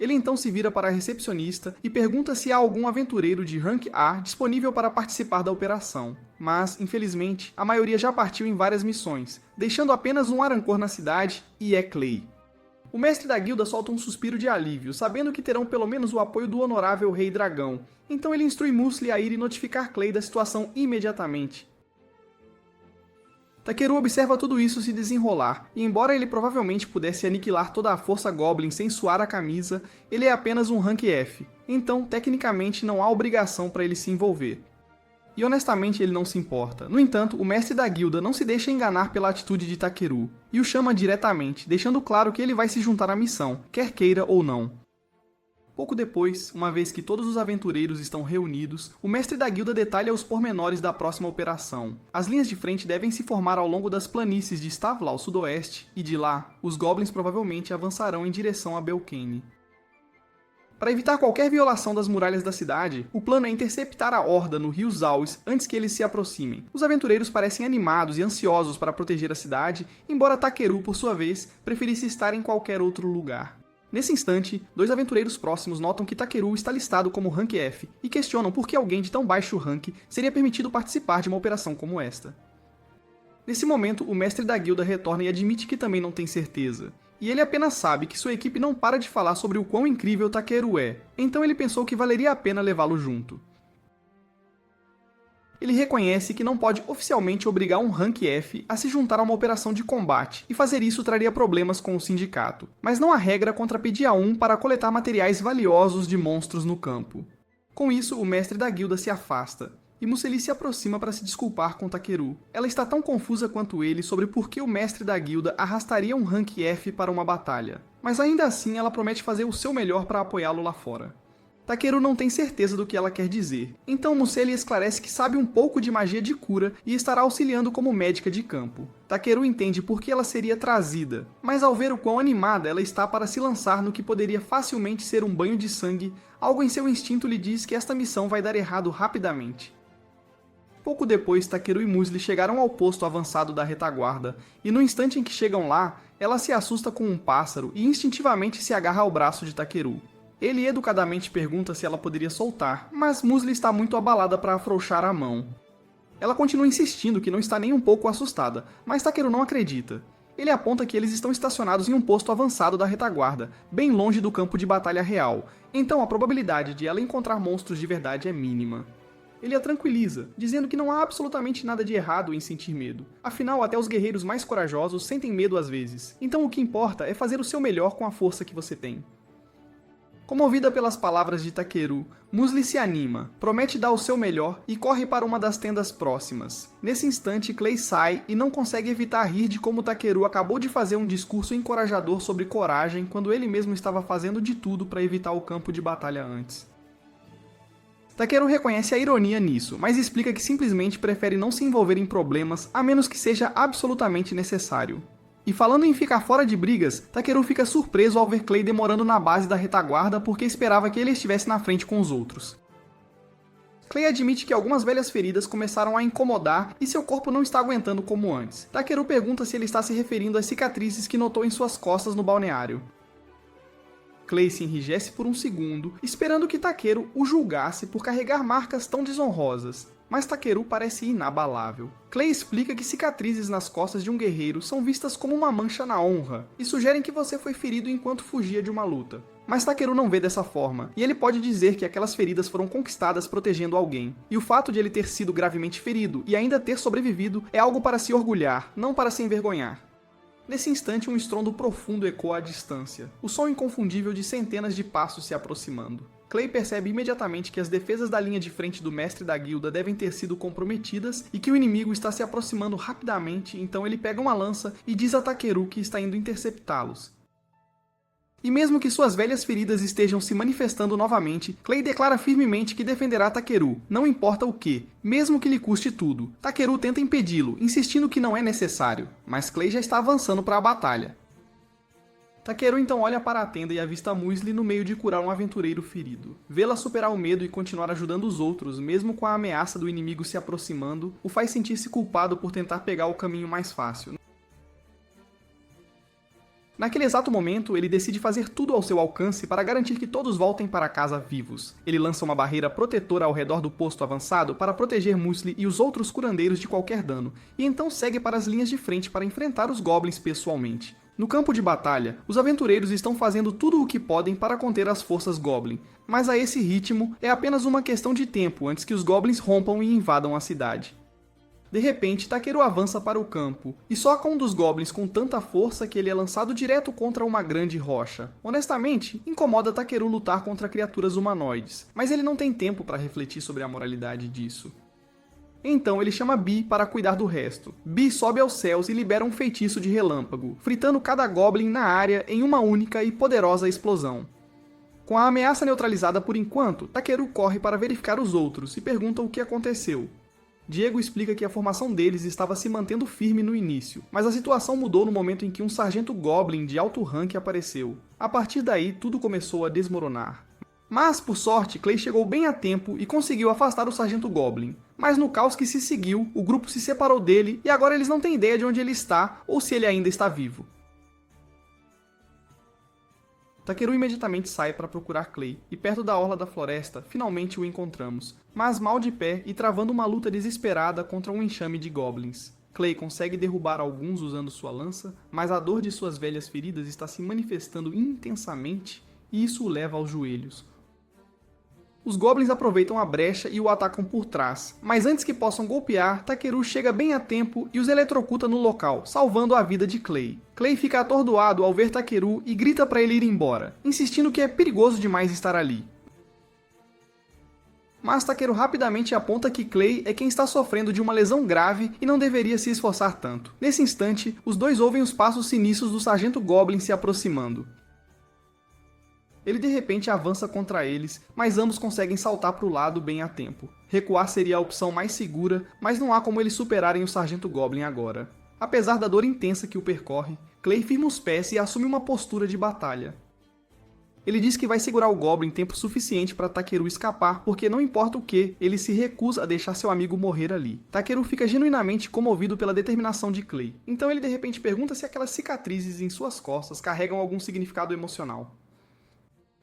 Ele então se vira para a recepcionista e pergunta se há algum aventureiro de rank A disponível para participar da operação, mas, infelizmente, a maioria já partiu em várias missões, deixando apenas um Arancor na cidade, e é Clay. O mestre da guilda solta um suspiro de alívio, sabendo que terão pelo menos o apoio do honorável Rei Dragão, então ele instrui Muesli a ir e notificar Clay da situação imediatamente. Takeru observa tudo isso se desenrolar, e embora ele provavelmente pudesse aniquilar toda a força Goblin sem suar a camisa, ele é apenas um rank F, então tecnicamente não há obrigação para ele se envolver. E honestamente ele não se importa. No entanto, o mestre da guilda não se deixa enganar pela atitude de Takeru, e o chama diretamente, deixando claro que ele vai se juntar à missão, quer queira ou não. Pouco depois, uma vez que todos os aventureiros estão reunidos, o mestre da guilda detalha os pormenores da próxima operação. As linhas de frente devem se formar ao longo das planícies de Stavla ao sudoeste, e de lá, os goblins provavelmente avançarão em direção a Belkane. Para evitar qualquer violação das muralhas da cidade, o plano é interceptar a horda no rio Zaus antes que eles se aproximem. Os aventureiros parecem animados e ansiosos para proteger a cidade, embora Takeru, por sua vez, preferisse estar em qualquer outro lugar. Nesse instante, dois aventureiros próximos notam que Takeru está listado como rank F e questionam por que alguém de tão baixo rank seria permitido participar de uma operação como esta. Nesse momento, o mestre da guilda retorna e admite que também não tem certeza. E ele apenas sabe que sua equipe não para de falar sobre o quão incrível Takeru é, então ele pensou que valeria a pena levá-lo junto. Ele reconhece que não pode oficialmente obrigar um rank F a se juntar a uma operação de combate, e fazer isso traria problemas com o sindicato, mas não há regra contra pedir a um para coletar materiais valiosos de monstros no campo. Com isso, o mestre da guilda se afasta, e Muesli se aproxima para se desculpar com Takeru. Ela está tão confusa quanto ele sobre por que o mestre da guilda arrastaria um rank F para uma batalha, mas ainda assim ela promete fazer o seu melhor para apoiá-lo lá fora. Takeru não tem certeza do que ela quer dizer, então Muesli esclarece que sabe um pouco de magia de cura e estará auxiliando como médica de campo. Takeru entende por que ela seria trazida, mas ao ver o quão animada ela está para se lançar no que poderia facilmente ser um banho de sangue, algo em seu instinto lhe diz que esta missão vai dar errado rapidamente. Pouco depois, Takeru e Muesli chegaram ao posto avançado da retaguarda, e no instante em que chegam lá, ela se assusta com um pássaro e instintivamente se agarra ao braço de Takeru. Ele educadamente pergunta se ela poderia soltar, mas Muesli está muito abalada para afrouxar a mão. Ela continua insistindo que não está nem um pouco assustada, mas Takeru não acredita. Ele aponta que eles estão estacionados em um posto avançado da retaguarda, bem longe do campo de batalha real, então a probabilidade de ela encontrar monstros de verdade é mínima. Ele a tranquiliza, dizendo que não há absolutamente nada de errado em sentir medo. Afinal, até os guerreiros mais corajosos sentem medo às vezes, então o que importa é fazer o seu melhor com a força que você tem. Comovida pelas palavras de Takeru, Muesli se anima, promete dar o seu melhor e corre para uma das tendas próximas. Nesse instante, Clay sai e não consegue evitar rir de como Takeru acabou de fazer um discurso encorajador sobre coragem quando ele mesmo estava fazendo de tudo para evitar o campo de batalha antes. Takeru reconhece a ironia nisso, mas explica que simplesmente prefere não se envolver em problemas a menos que seja absolutamente necessário. E falando em ficar fora de brigas, Takeru fica surpreso ao ver Clay demorando na base da retaguarda porque esperava que ele estivesse na frente com os outros. Clay admite que algumas velhas feridas começaram a incomodar e seu corpo não está aguentando como antes. Takeru pergunta se ele está se referindo às cicatrizes que notou em suas costas no balneário. Clay se enrijece por um segundo, esperando que Takeru o julgasse por carregar marcas tão desonrosas. Mas Takeru parece inabalável. Clay explica que cicatrizes nas costas de um guerreiro são vistas como uma mancha na honra, e sugerem que você foi ferido enquanto fugia de uma luta. Mas Takeru não vê dessa forma, e ele pode dizer que aquelas feridas foram conquistadas protegendo alguém. E o fato de ele ter sido gravemente ferido e ainda ter sobrevivido é algo para se orgulhar, não para se envergonhar. Nesse instante, um estrondo profundo ecoa à distância, o som inconfundível de centenas de passos se aproximando. Clay percebe imediatamente que as defesas da linha de frente do mestre da guilda devem ter sido comprometidas e que o inimigo está se aproximando rapidamente, então ele pega uma lança e diz a Takeru que está indo interceptá-los. E mesmo que suas velhas feridas estejam se manifestando novamente, Clay declara firmemente que defenderá Takeru, não importa o que, mesmo que lhe custe tudo. Takeru tenta impedi-lo, insistindo que não é necessário, mas Clay já está avançando para a batalha. Takeru então olha para a tenda e avista Muesli no meio de curar um aventureiro ferido. Vê-la superar o medo e continuar ajudando os outros, mesmo com a ameaça do inimigo se aproximando, o faz sentir-se culpado por tentar pegar o caminho mais fácil. Naquele exato momento, ele decide fazer tudo ao seu alcance para garantir que todos voltem para casa vivos. Ele lança uma barreira protetora ao redor do posto avançado para proteger Muesli e os outros curandeiros de qualquer dano, e então segue para as linhas de frente para enfrentar os goblins pessoalmente. No campo de batalha, os aventureiros estão fazendo tudo o que podem para conter as forças Goblin, mas a esse ritmo é apenas uma questão de tempo antes que os Goblins rompam e invadam a cidade. De repente, Takeru avança para o campo, e soca um dos Goblins com tanta força que ele é lançado direto contra uma grande rocha. Honestamente, incomoda Takeru lutar contra criaturas humanoides, mas ele não tem tempo para refletir sobre a moralidade disso. Então ele chama Bee para cuidar do resto. Bee sobe aos céus e libera um feitiço de relâmpago, fritando cada Goblin na área em uma única e poderosa explosão. Com a ameaça neutralizada por enquanto, Takeru corre para verificar os outros e pergunta o que aconteceu. Diego explica que a formação deles estava se mantendo firme no início, mas a situação mudou no momento em que um sargento Goblin de alto rank apareceu. A partir daí, tudo começou a desmoronar. Mas, por sorte, Clay chegou bem a tempo e conseguiu afastar o Sargento Goblin. Mas no caos que se seguiu, o grupo se separou dele e agora eles não têm ideia de onde ele está ou se ele ainda está vivo. Takeru imediatamente sai para procurar Clay, e perto da orla da floresta, finalmente o encontramos, mas mal de pé e travando uma luta desesperada contra um enxame de goblins. Clay consegue derrubar alguns usando sua lança, mas a dor de suas velhas feridas está se manifestando intensamente e isso o leva aos joelhos. Os Goblins aproveitam a brecha e o atacam por trás, mas antes que possam golpear, Takeru chega bem a tempo e os eletrocuta no local, salvando a vida de Clay. Clay fica atordoado ao ver Takeru e grita para ele ir embora, insistindo que é perigoso demais estar ali. Mas Takeru rapidamente aponta que Clay é quem está sofrendo de uma lesão grave e não deveria se esforçar tanto. Nesse instante, os dois ouvem os passos sinistros do Sargento Goblin se aproximando. Ele de repente avança contra eles, mas ambos conseguem saltar para o lado bem a tempo. Recuar seria a opção mais segura, mas não há como eles superarem o Sargento Goblin agora. Apesar da dor intensa que o percorre, Clay firma os pés e assume uma postura de batalha. Ele diz que vai segurar o Goblin tempo suficiente para Takeru escapar, porque não importa o que, ele se recusa a deixar seu amigo morrer ali. Takeru fica genuinamente comovido pela determinação de Clay, então ele de repente pergunta se aquelas cicatrizes em suas costas carregam algum significado emocional.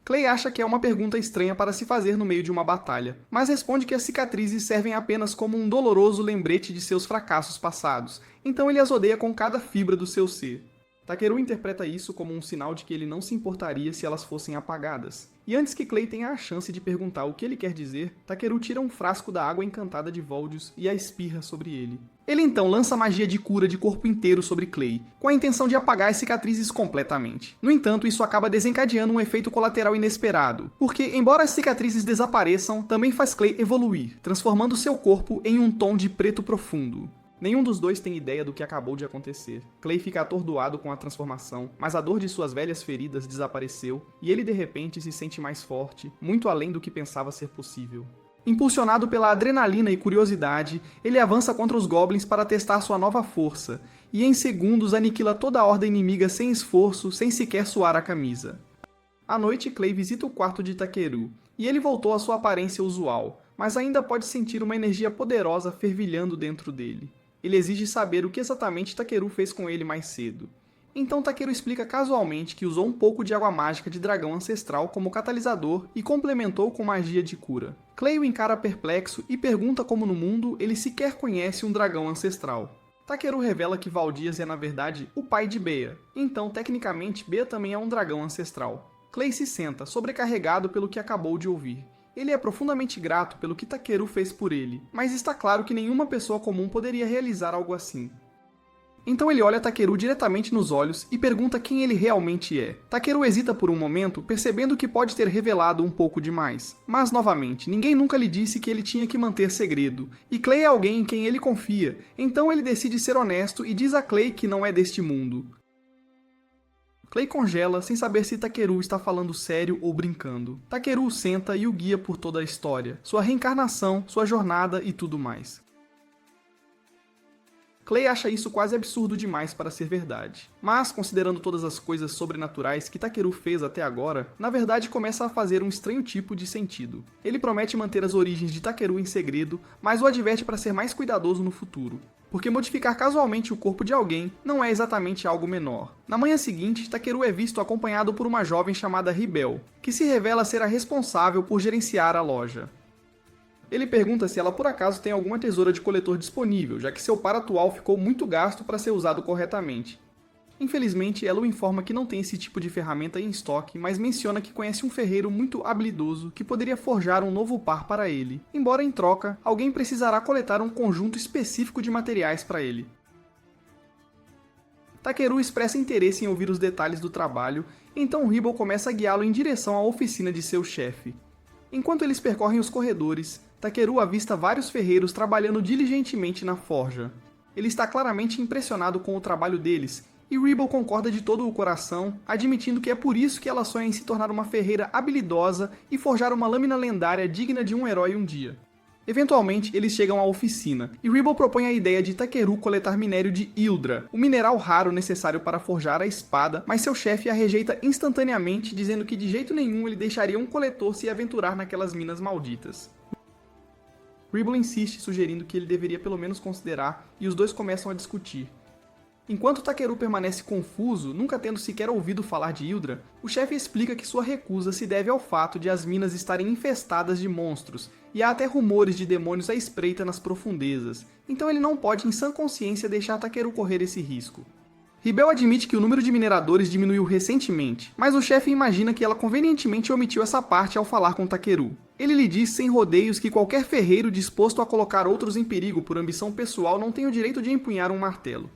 Clay acha que é uma pergunta estranha para se fazer no meio de uma batalha, mas responde que as cicatrizes servem apenas como um doloroso lembrete de seus fracassos passados, então ele as odeia com cada fibra do seu ser. Takeru interpreta isso como um sinal de que ele não se importaria se elas fossem apagadas. E antes que Clay tenha a chance de perguntar o que ele quer dizer, Takeru tira um frasco da água encantada de Voldius e a espirra sobre ele. Ele então lança magia de cura de corpo inteiro sobre Clay, com a intenção de apagar as cicatrizes completamente. No entanto, isso acaba desencadeando um efeito colateral inesperado, porque, embora as cicatrizes desapareçam, também faz Clay evoluir, transformando seu corpo em um tom de preto profundo. Nenhum dos dois tem ideia do que acabou de acontecer. Clay fica atordoado com a transformação, mas a dor de suas velhas feridas desapareceu, e ele de repente se sente mais forte, muito além do que pensava ser possível. Impulsionado pela adrenalina e curiosidade, ele avança contra os Goblins para testar sua nova força, e em segundos aniquila toda a horda inimiga sem esforço, sem sequer suar a camisa. À noite, Clay visita o quarto de Takeru, e ele voltou à sua aparência usual, mas ainda pode sentir uma energia poderosa fervilhando dentro dele. Ele exige saber o que exatamente Takeru fez com ele mais cedo. Então Takeru explica casualmente que usou um pouco de água mágica de dragão ancestral como catalisador e complementou com magia de cura. Clay o encara perplexo e pergunta como no mundo ele sequer conhece um dragão ancestral. Takeru revela que Valdias é na verdade o pai de Bea, então tecnicamente Bea também é um dragão ancestral. Clay se senta, sobrecarregado pelo que acabou de ouvir. Ele é profundamente grato pelo que Takeru fez por ele, mas está claro que nenhuma pessoa comum poderia realizar algo assim. Então ele olha Takeru diretamente nos olhos e pergunta quem ele realmente é. Takeru hesita por um momento, percebendo que pode ter revelado um pouco demais. Mas, novamente, ninguém nunca lhe disse que ele tinha que manter segredo, e Clay é alguém em quem ele confia, então ele decide ser honesto e diz a Clay que não é deste mundo. Clay congela, sem saber se Takeru está falando sério ou brincando. Takeru o senta e o guia por toda a história, sua reencarnação, sua jornada e tudo mais. Clay acha isso quase absurdo demais para ser verdade. Mas, considerando todas as coisas sobrenaturais que Takeru fez até agora, na verdade começa a fazer um estranho tipo de sentido. Ele promete manter as origens de Takeru em segredo, mas o adverte para ser mais cuidadoso no futuro. Porque modificar casualmente o corpo de alguém não é exatamente algo menor. Na manhã seguinte, Takeru é visto acompanhado por uma jovem chamada Ribel, que se revela ser a responsável por gerenciar a loja. Ele pergunta se ela por acaso tem alguma tesoura de coletor disponível, já que seu par atual ficou muito gasto para ser usado corretamente. Infelizmente, ela o informa que não tem esse tipo de ferramenta em estoque, mas menciona que conhece um ferreiro muito habilidoso que poderia forjar um novo par para ele, embora em troca, alguém precisará coletar um conjunto específico de materiais para ele. Takeru expressa interesse em ouvir os detalhes do trabalho, então Ribble começa a guiá-lo em direção à oficina de seu chefe. Enquanto eles percorrem os corredores, Takeru avista vários ferreiros trabalhando diligentemente na forja. Ele está claramente impressionado com o trabalho deles, e Ribble concorda de todo o coração, admitindo que é por isso que ela sonha em se tornar uma ferreira habilidosa e forjar uma lâmina lendária digna de um herói um dia. Eventualmente, eles chegam à oficina, e Ribble propõe a ideia de Takeru coletar minério de Ildra, o mineral raro necessário para forjar a espada, mas seu chefe a rejeita instantaneamente, dizendo que de jeito nenhum ele deixaria um coletor se aventurar naquelas minas malditas. Ribble insiste, sugerindo que ele deveria pelo menos considerar, e os dois começam a discutir. Enquanto Takeru permanece confuso, nunca tendo sequer ouvido falar de Ildra, o chefe explica que sua recusa se deve ao fato de as minas estarem infestadas de monstros, e há até rumores de demônios à espreita nas profundezas, então ele não pode em sã consciência deixar Takeru correr esse risco. Ribel admite que o número de mineradores diminuiu recentemente, mas o chefe imagina que ela convenientemente omitiu essa parte ao falar com Takeru. Ele lhe diz sem rodeios que qualquer ferreiro disposto a colocar outros em perigo por ambição pessoal não tem o direito de empunhar um martelo.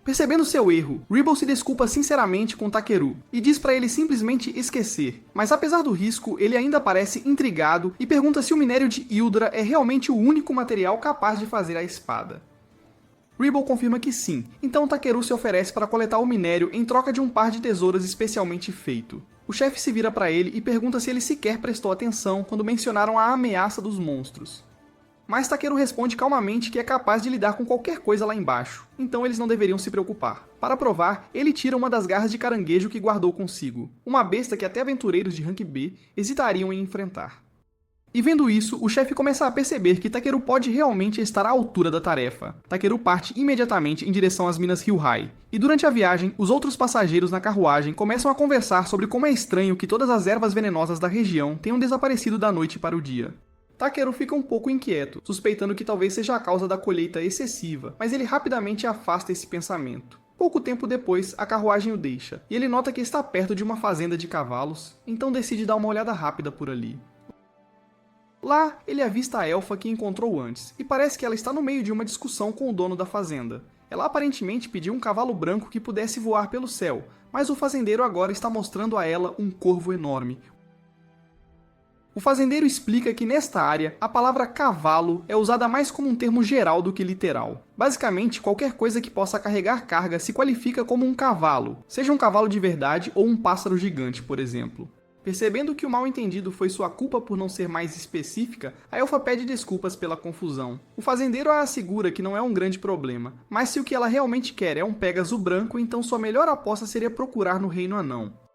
Percebendo seu erro, Ribble se desculpa sinceramente com Takeru e diz para ele simplesmente esquecer, mas apesar do risco, ele ainda parece intrigado e pergunta se o minério de Ildra é realmente o único material capaz de fazer a espada. Ribble confirma que sim, então Takeru se oferece para coletar o minério em troca de um par de tesouras especialmente feito. O chefe se vira para ele e pergunta se ele sequer prestou atenção quando mencionaram a ameaça dos monstros. Mas Takeru responde calmamente que é capaz de lidar com qualquer coisa lá embaixo, então eles não deveriam se preocupar. Para provar, ele tira uma das garras de caranguejo que guardou consigo, uma besta que até aventureiros de rank B hesitariam em enfrentar. E vendo isso, o chefe começa a perceber que Takeru pode realmente estar à altura da tarefa. Takeru parte imediatamente em direção às minas Hyuhai, e durante a viagem, os outros passageiros na carruagem começam a conversar sobre como é estranho que todas as ervas venenosas da região tenham desaparecido da noite para o dia. Takeru fica um pouco inquieto, suspeitando que talvez seja a causa da colheita excessiva, mas ele rapidamente afasta esse pensamento. Pouco tempo depois, a carruagem o deixa, e ele nota que está perto de uma fazenda de cavalos, então decide dar uma olhada rápida por ali. Lá, ele avista a elfa que encontrou antes, e parece que ela está no meio de uma discussão com o dono da fazenda. Ela aparentemente pediu um cavalo branco que pudesse voar pelo céu, mas o fazendeiro agora está mostrando a ela um corvo enorme. O fazendeiro explica que nesta área, a palavra cavalo é usada mais como um termo geral do que literal. Basicamente, qualquer coisa que possa carregar carga se qualifica como um cavalo, seja um cavalo de verdade ou um pássaro gigante, por exemplo. Percebendo que o mal-entendido foi sua culpa por não ser mais específica, a elfa pede desculpas pela confusão. O fazendeiro a assegura que não é um grande problema, mas se o que ela realmente quer é um Pégaso branco, então sua melhor aposta seria procurar no Reino Anão.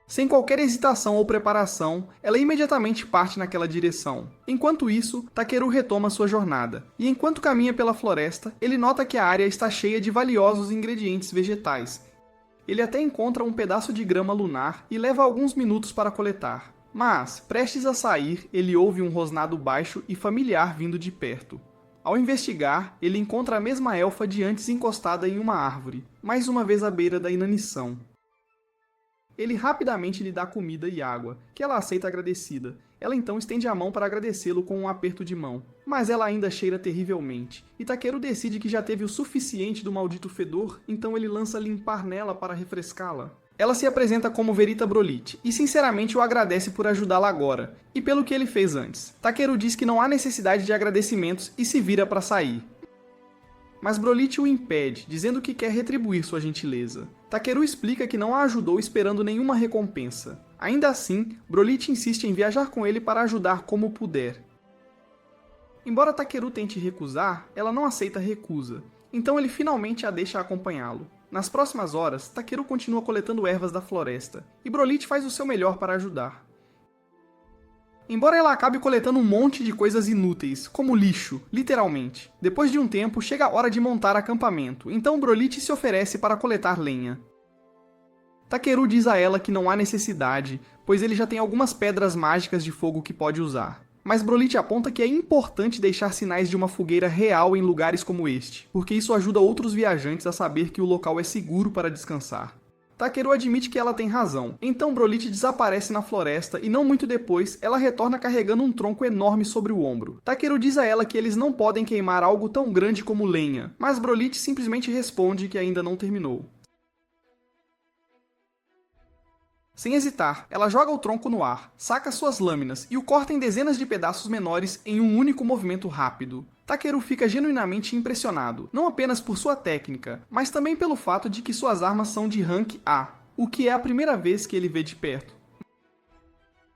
Sem qualquer hesitação ou preparação, ela imediatamente parte naquela direção. Enquanto isso, Takeru retoma sua jornada, e enquanto caminha pela floresta, ele nota que a área está cheia de valiosos ingredientes vegetais. Ele até encontra um pedaço de grama lunar e leva alguns minutos para coletar. Mas, prestes a sair, ele ouve um rosnado baixo e familiar vindo de perto. Ao investigar, ele encontra a mesma elfa de antes encostada em uma árvore, mais uma vez à beira da inanição. Ele rapidamente lhe dá comida e água, que ela aceita agradecida. Ela então estende a mão para agradecê-lo com um aperto de mão. Mas ela ainda cheira terrivelmente, e Takeru decide que já teve o suficiente do maldito fedor, então ele lança limpar nela para refrescá-la. Ela se apresenta como Verita Brolit, e sinceramente o agradece por ajudá-la agora, e pelo que ele fez antes. Takeru diz que não há necessidade de agradecimentos e se vira para sair. Mas Brolit o impede, dizendo que quer retribuir sua gentileza. Takeru explica que não a ajudou esperando nenhuma recompensa. Ainda assim, Brolit insiste em viajar com ele para ajudar como puder. Embora Takeru tente recusar, ela não aceita a recusa, então ele finalmente a deixa acompanhá-lo. Nas próximas horas, Takeru continua coletando ervas da floresta, e Brolit faz o seu melhor para ajudar. Embora ela acabe coletando um monte de coisas inúteis, como lixo, literalmente. Depois de um tempo, chega a hora de montar acampamento, então Brolit se oferece para coletar lenha. Takeru diz a ela que não há necessidade, pois ele já tem algumas pedras mágicas de fogo que pode usar. Mas Brolit aponta que é importante deixar sinais de uma fogueira real em lugares como este, porque isso ajuda outros viajantes a saber que o local é seguro para descansar. Takeru admite que ela tem razão, então Brolit desaparece na floresta e não muito depois ela retorna carregando um tronco enorme sobre o ombro. Takeru diz a ela que eles não podem queimar algo tão grande como lenha, mas Brolit simplesmente responde que ainda não terminou. Sem hesitar, ela joga o tronco no ar, saca suas lâminas e o corta em dezenas de pedaços menores em um único movimento rápido. Takeru fica genuinamente impressionado, não apenas por sua técnica, mas também pelo fato de que suas armas são de rank A, o que é a primeira vez que ele vê de perto.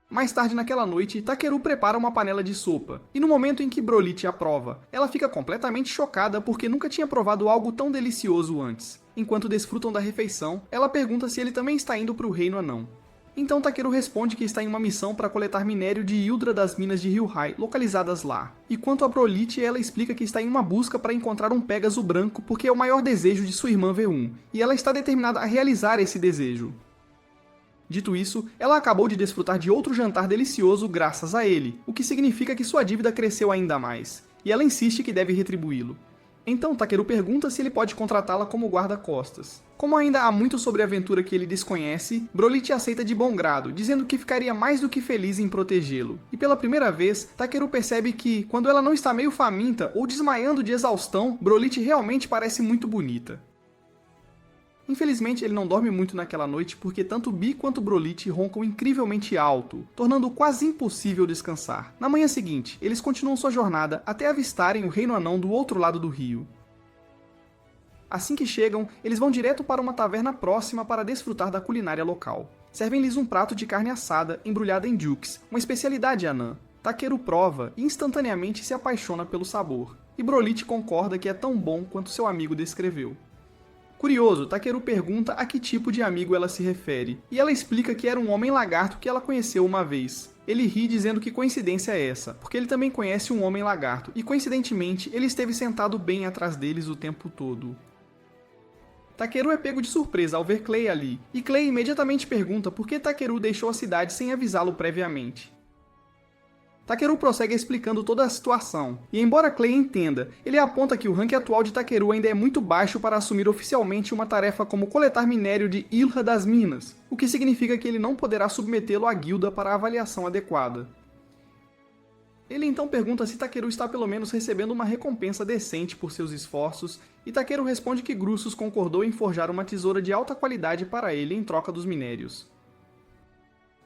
Mais tarde naquela noite, Takeru prepara uma panela de sopa, e no momento em que Brolit a prova, ela fica completamente chocada porque nunca tinha provado algo tão delicioso antes. Enquanto desfrutam da refeição, ela pergunta se ele também está indo para o Reino Anão. Então Takeru responde que está em uma missão para coletar minério de Yldra das minas de Hyuhai, localizadas lá. E quanto a Brolit, ela explica que está em uma busca para encontrar um Pégaso branco porque é o maior desejo de sua irmã V1, e ela está determinada a realizar esse desejo. Dito isso, ela acabou de desfrutar de outro jantar delicioso graças a ele, o que significa que sua dívida cresceu ainda mais, e ela insiste que deve retribuí-lo. Então Takeru pergunta se ele pode contratá-la como guarda-costas. Como ainda há muito sobre a aventura que ele desconhece, Brolit aceita de bom grado, dizendo que ficaria mais do que feliz em protegê-lo. E pela primeira vez, Takeru percebe que, quando ela não está meio faminta ou desmaiando de exaustão, Brolit realmente parece muito bonita. Infelizmente, ele não dorme muito naquela noite porque tanto Bi quanto Brolit roncam incrivelmente alto, tornando quase impossível descansar. Na manhã seguinte, eles continuam sua jornada até avistarem o Reino Anão do outro lado do rio. Assim que chegam, eles vão direto para uma taverna próxima para desfrutar da culinária local. Servem-lhes um prato de carne assada embrulhada em jukes, uma especialidade anã. Takeru prova e instantaneamente se apaixona pelo sabor, e Brolit concorda que é tão bom quanto seu amigo descreveu. Curioso, Takeru pergunta a que tipo de amigo ela se refere, e ela explica que era um homem lagarto que ela conheceu uma vez. Ele ri dizendo que coincidência é essa, porque ele também conhece um homem lagarto, e coincidentemente ele esteve sentado bem atrás deles o tempo todo. Takeru é pego de surpresa ao ver Clay ali, e Clay imediatamente pergunta por que Takeru deixou a cidade sem avisá-lo previamente. Takeru prossegue explicando toda a situação, e embora Clay entenda, ele aponta que o rank atual de Takeru ainda é muito baixo para assumir oficialmente uma tarefa como coletar minério de Yldra das minas, o que significa que ele não poderá submetê-lo à guilda para avaliação adequada. Ele então pergunta se Takeru está pelo menos recebendo uma recompensa decente por seus esforços, e Takeru responde que Grussus concordou em forjar uma tesoura de alta qualidade para ele em troca dos minérios.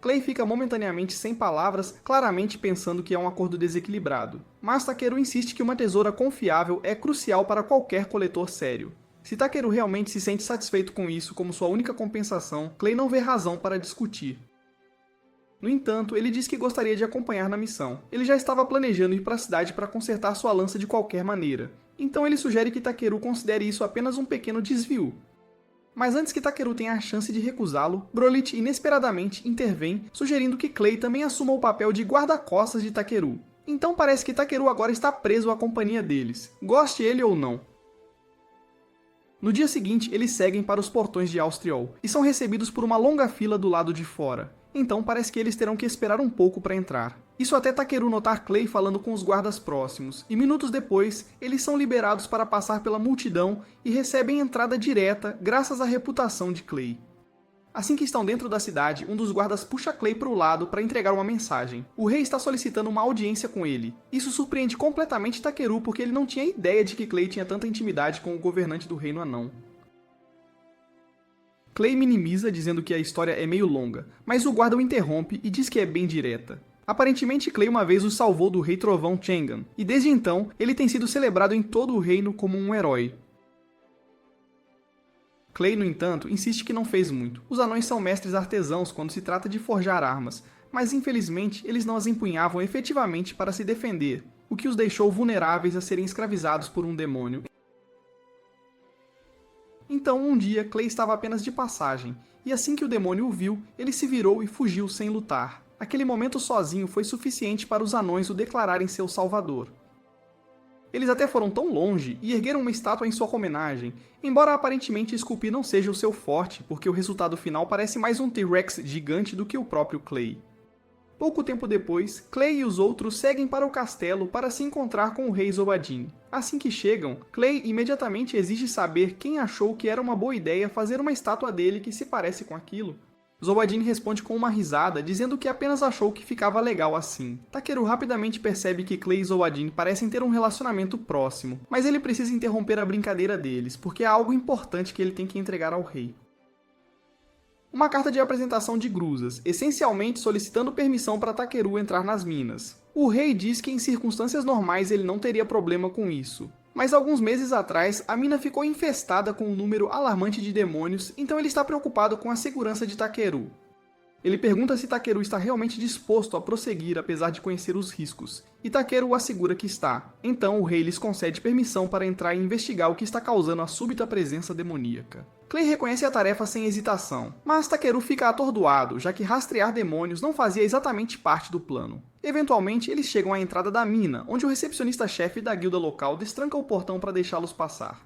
Clay fica momentaneamente sem palavras, claramente pensando que é um acordo desequilibrado. Mas Takeru insiste que uma tesoura confiável é crucial para qualquer coletor sério. Se Takeru realmente se sente satisfeito com isso como sua única compensação, Clay não vê razão para discutir. No entanto, ele diz que gostaria de acompanhar na missão. Ele já estava planejando ir para a cidade para consertar sua lança de qualquer maneira. Então ele sugere que Takeru considere isso apenas um pequeno desvio. Mas antes que Takeru tenha a chance de recusá-lo, Brolit inesperadamente intervém, sugerindo que Clay também assuma o papel de guarda-costas de Takeru. Então parece que Takeru agora está preso à companhia deles, goste ele ou não. No dia seguinte, eles seguem para os portões de Austriol, e são recebidos por uma longa fila do lado de fora. Então parece que eles terão que esperar um pouco para entrar. Isso até Takeru notar Clay falando com os guardas próximos, e minutos depois, eles são liberados para passar pela multidão e recebem entrada direta graças à reputação de Clay. Assim que estão dentro da cidade, um dos guardas puxa Clay para o lado para entregar uma mensagem. O rei está solicitando uma audiência com ele. Isso surpreende completamente Takeru porque ele não tinha ideia de que Clay tinha tanta intimidade com o governante do Reino Anão. Clay minimiza, dizendo que a história é meio longa, mas o guarda o interrompe e diz que é bem direta. Aparentemente, Clay uma vez o salvou do Rei Trovão Chengan, e desde então, ele tem sido celebrado em todo o reino como um herói. Clay, no entanto, insiste que não fez muito. Os anões são mestres artesãos quando se trata de forjar armas, mas infelizmente eles não as empunhavam efetivamente para se defender. o que os deixou vulneráveis a serem escravizados por um demônio. Então, um dia, Clay estava apenas de passagem, e assim que o demônio o viu, ele se virou e fugiu sem lutar. Aquele momento sozinho foi suficiente para os anões o declararem seu salvador. Eles até foram tão longe e ergueram uma estátua em sua homenagem, embora aparentemente esculpir não seja o seu forte, porque o resultado final parece mais um T-Rex gigante do que o próprio Clay. Pouco tempo depois, Clay e os outros seguem para o castelo para se encontrar com o rei Zobadin. Assim que chegam, Clay imediatamente exige saber quem achou que era uma boa ideia fazer uma estátua dele que se parece com aquilo. Zobadin responde com uma risada, dizendo que apenas achou que ficava legal assim. Takeru rapidamente percebe que Clay e Zobadin parecem ter um relacionamento próximo, mas ele precisa interromper a brincadeira deles, porque há algo importante que ele tem que entregar ao rei. Uma carta de apresentação de Gruzas, essencialmente solicitando permissão para Takeru entrar nas minas. O rei diz que em circunstâncias normais ele não teria problema com isso. Mas alguns meses atrás, a mina ficou infestada com um número alarmante de demônios, então ele está preocupado com a segurança de Takeru. Ele pergunta se Takeru está realmente disposto a prosseguir apesar de conhecer os riscos, e Takeru assegura que está. Então o rei lhes concede permissão para entrar e investigar o que está causando a súbita presença demoníaca. Clay reconhece a tarefa sem hesitação, mas Takeru fica atordoado, já que rastrear demônios não fazia exatamente parte do plano. Eventualmente, eles chegam à entrada da mina, onde o recepcionista-chefe da guilda local destranca o portão para deixá-los passar.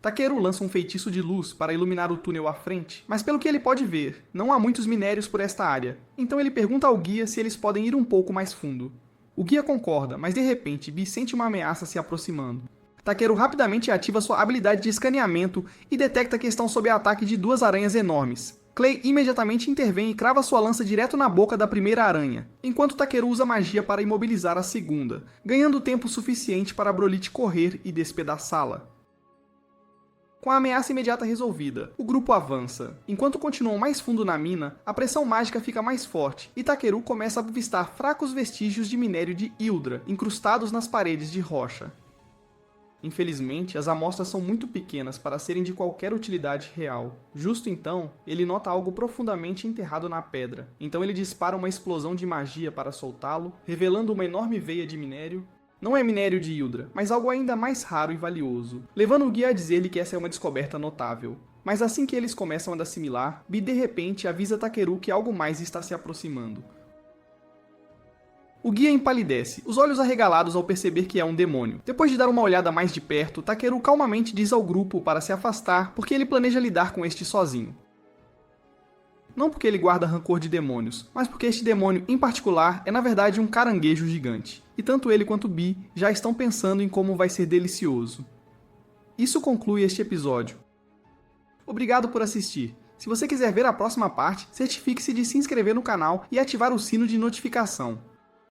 Takeru lança um feitiço de luz para iluminar o túnel à frente, mas pelo que ele pode ver, não há muitos minérios por esta área, então ele pergunta ao guia se eles podem ir um pouco mais fundo. O guia concorda, mas de repente, Bi sente uma ameaça se aproximando. Takeru rapidamente ativa sua habilidade de escaneamento e detecta que estão sob ataque de duas aranhas enormes. Clay imediatamente intervém e crava sua lança direto na boca da primeira aranha, enquanto Takeru usa magia para imobilizar a segunda, ganhando tempo suficiente para Brolite correr e despedaçá-la. Com a ameaça imediata resolvida, o grupo avança. Enquanto continuam mais fundo na mina, a pressão mágica fica mais forte e Takeru começa a avistar fracos vestígios de minério de Hildra incrustados nas paredes de rocha. Infelizmente, as amostras são muito pequenas para serem de qualquer utilidade real. Justo então, ele nota algo profundamente enterrado na pedra. Então ele dispara uma explosão de magia para soltá-lo, revelando uma enorme veia de minério. Não é minério de Hildra, mas algo ainda mais raro e valioso, levando o guia a dizer-lhe que essa é uma descoberta notável. Mas assim que eles começam a assimilar, Bi de repente avisa Takeru que algo mais está se aproximando. O guia empalidece, os olhos arregalados ao perceber que é um demônio. Depois de dar uma olhada mais de perto, Takeru calmamente diz ao grupo para se afastar porque ele planeja lidar com este sozinho. Não porque ele guarda rancor de demônios, mas porque este demônio em particular é na verdade um caranguejo gigante. E tanto ele quanto Bi já estão pensando em como vai ser delicioso. Isso conclui este episódio. Obrigado por assistir. Se você quiser ver a próxima parte, certifique-se de se inscrever no canal e ativar o sino de notificação.